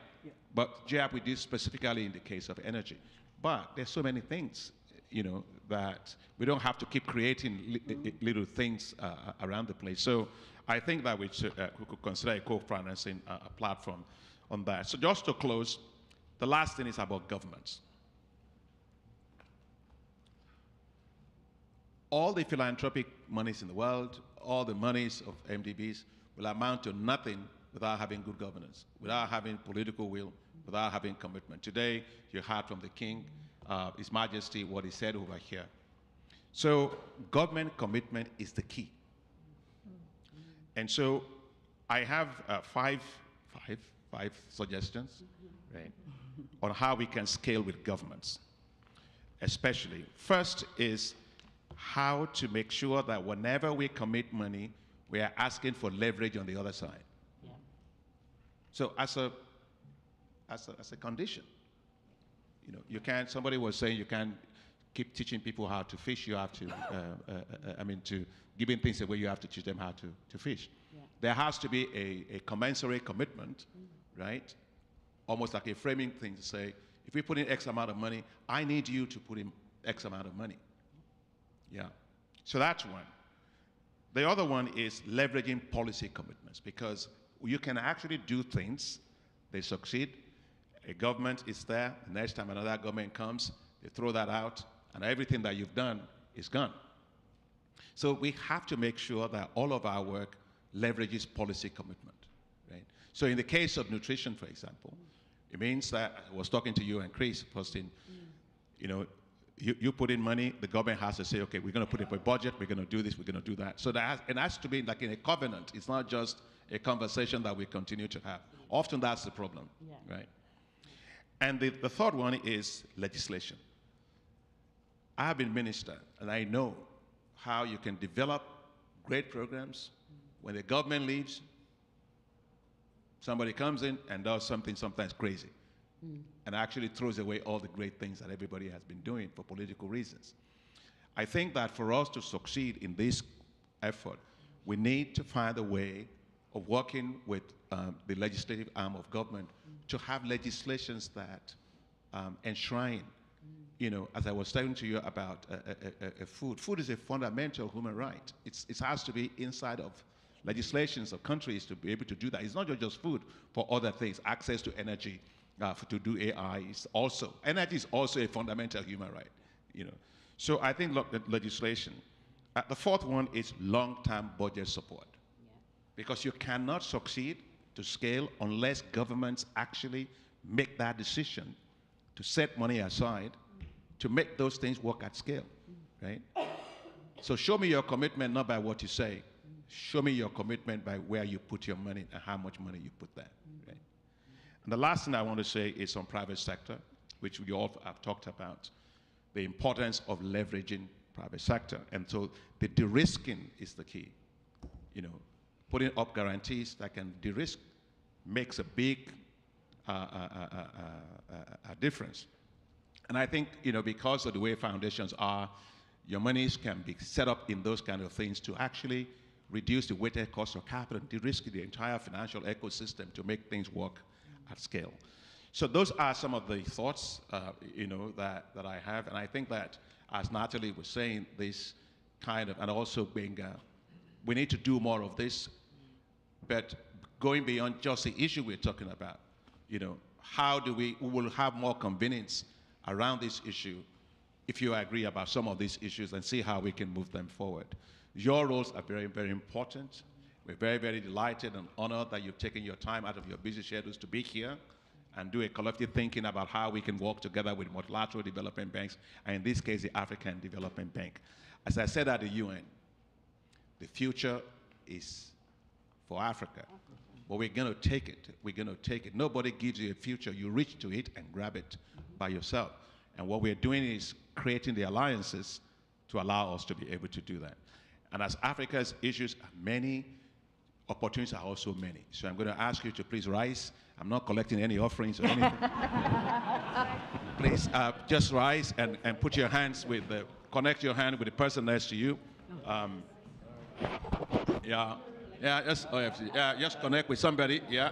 Speaker 2: but JAP we did specifically in the case of energy. But there's so many things, you know, that we don't have to keep creating little things around the place. So I think that we could consider a co-financing platform on that. So just to close, the last thing is about governments. All the philanthropic monies in the world, all the monies of MDBs will amount to nothing without having good governance, without having political will, without having commitment. Today, you heard from the King, His Majesty, what he said over here. So government commitment is the key. And so I have five suggestions, right, on how we can scale with governments, especially. First is how to make sure that whenever we commit money, we are asking for leverage on the other side. Yeah. So as a condition, you know, you can't, somebody was saying you can't keep teaching people how to fish, you have to, to giving things away, you have to teach them how to fish. Yeah. There has to be a commensurate commitment, right? Almost like a framing thing to say, if we put in X amount of money, I need you to put in X amount of money. Yeah, so that's one. The other one is leveraging policy commitments, because you can actually do things, they succeed, a government is there, the next time another government comes, they throw that out, and everything that you've done is gone. So we have to make sure that all of our work leverages policy commitment, right? So in the case of nutrition, for example, it means that, I was talking to you and Chris, posting, you know, you put in money, the government has to say, okay, we're going to put up a budget, we're going to do this, we're going to do that. So it has to be like in a covenant. It's not just a conversation that we continue to have. Often that's the problem, right? And the third one is legislation. I have been minister, and I know how you can develop great programs. When the government leaves, somebody comes in and does something sometimes crazy. And actually throws away all the great things that everybody has been doing for political reasons. I think that for us to succeed in this effort, we need to find a way of working with the legislative arm of government to have legislations that enshrine, you know, as I was telling to you about food. Food is a fundamental human right. It has to be inside of legislations of countries to be able to do that. It's not just food, for other things, access to energy, to do AI is also, energy is also a fundamental human right, you know. So I think legislation. The fourth one is long-term budget support. Because you cannot succeed to scale unless governments actually make that decision to set money aside to make those things work at scale, right? So show me your commitment not by what you say, show me your commitment by where you put your money and how much money you put there, right? And the last thing I want to say is on private sector, which we all have talked about, the importance of leveraging private sector. And so the de-risking is the key. You know, putting up guarantees that can de-risk makes a big difference. And I think, you know, because of the way foundations are, your monies can be set up in those kind of things to actually reduce the weighted cost of capital, de-risk the entire financial ecosystem to make things work at scale. So those are some of the thoughts, you know, that I have. And I think that, as Natalie was saying, this kind of, and also being, we need to do more of this, but going beyond just the issue we're talking about, you know, how do we will have more convenience around this issue if you agree about some of these issues and see how we can move them forward. Your roles are very, very important. We're very, very delighted and honored that you've taken your time out of your busy schedules to be here and do a collective thinking about how we can work together with multilateral development banks, and in this case, the African Development Bank. As I said at the UN, The future is for Africa. But we're going to take it. We're going to take it. Nobody gives you a future. You reach to it and grab it by yourself. And what we're doing is creating the alliances to allow us to be able to do that. And as Africa's issues are many, opportunities are also many. So I'm going to ask you to please rise. I'm not collecting any offerings or anything. Please just rise and put your hands with the, connect your hand with the person next to you. Just connect with somebody. Yeah,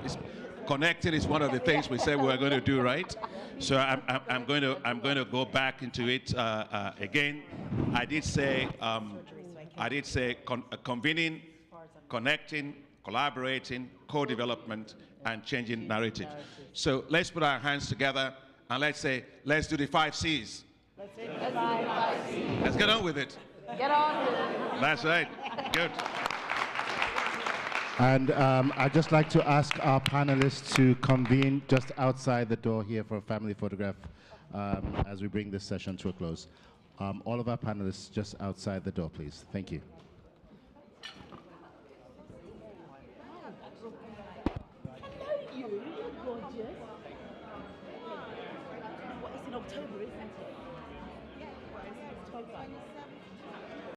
Speaker 2: connecting is one of the things we said we were going to do, right? So I'm going to go back into it again. I did say convening, connecting, collaborating, co-development, and changing narrative. So let's put our hands together and let's say, let's do the 5 C's.
Speaker 19: Let's do the 5 C's.
Speaker 2: Let's get on with it.
Speaker 19: Get on with it.
Speaker 2: That's right. Good.
Speaker 1: And I'd just like to ask our panelists to convene just outside the door here for a family photograph as we bring this session to a close. All of our panelists just outside the door, please. Thank you.
Speaker 11: It's in October, isn't it? Yeah, it's October.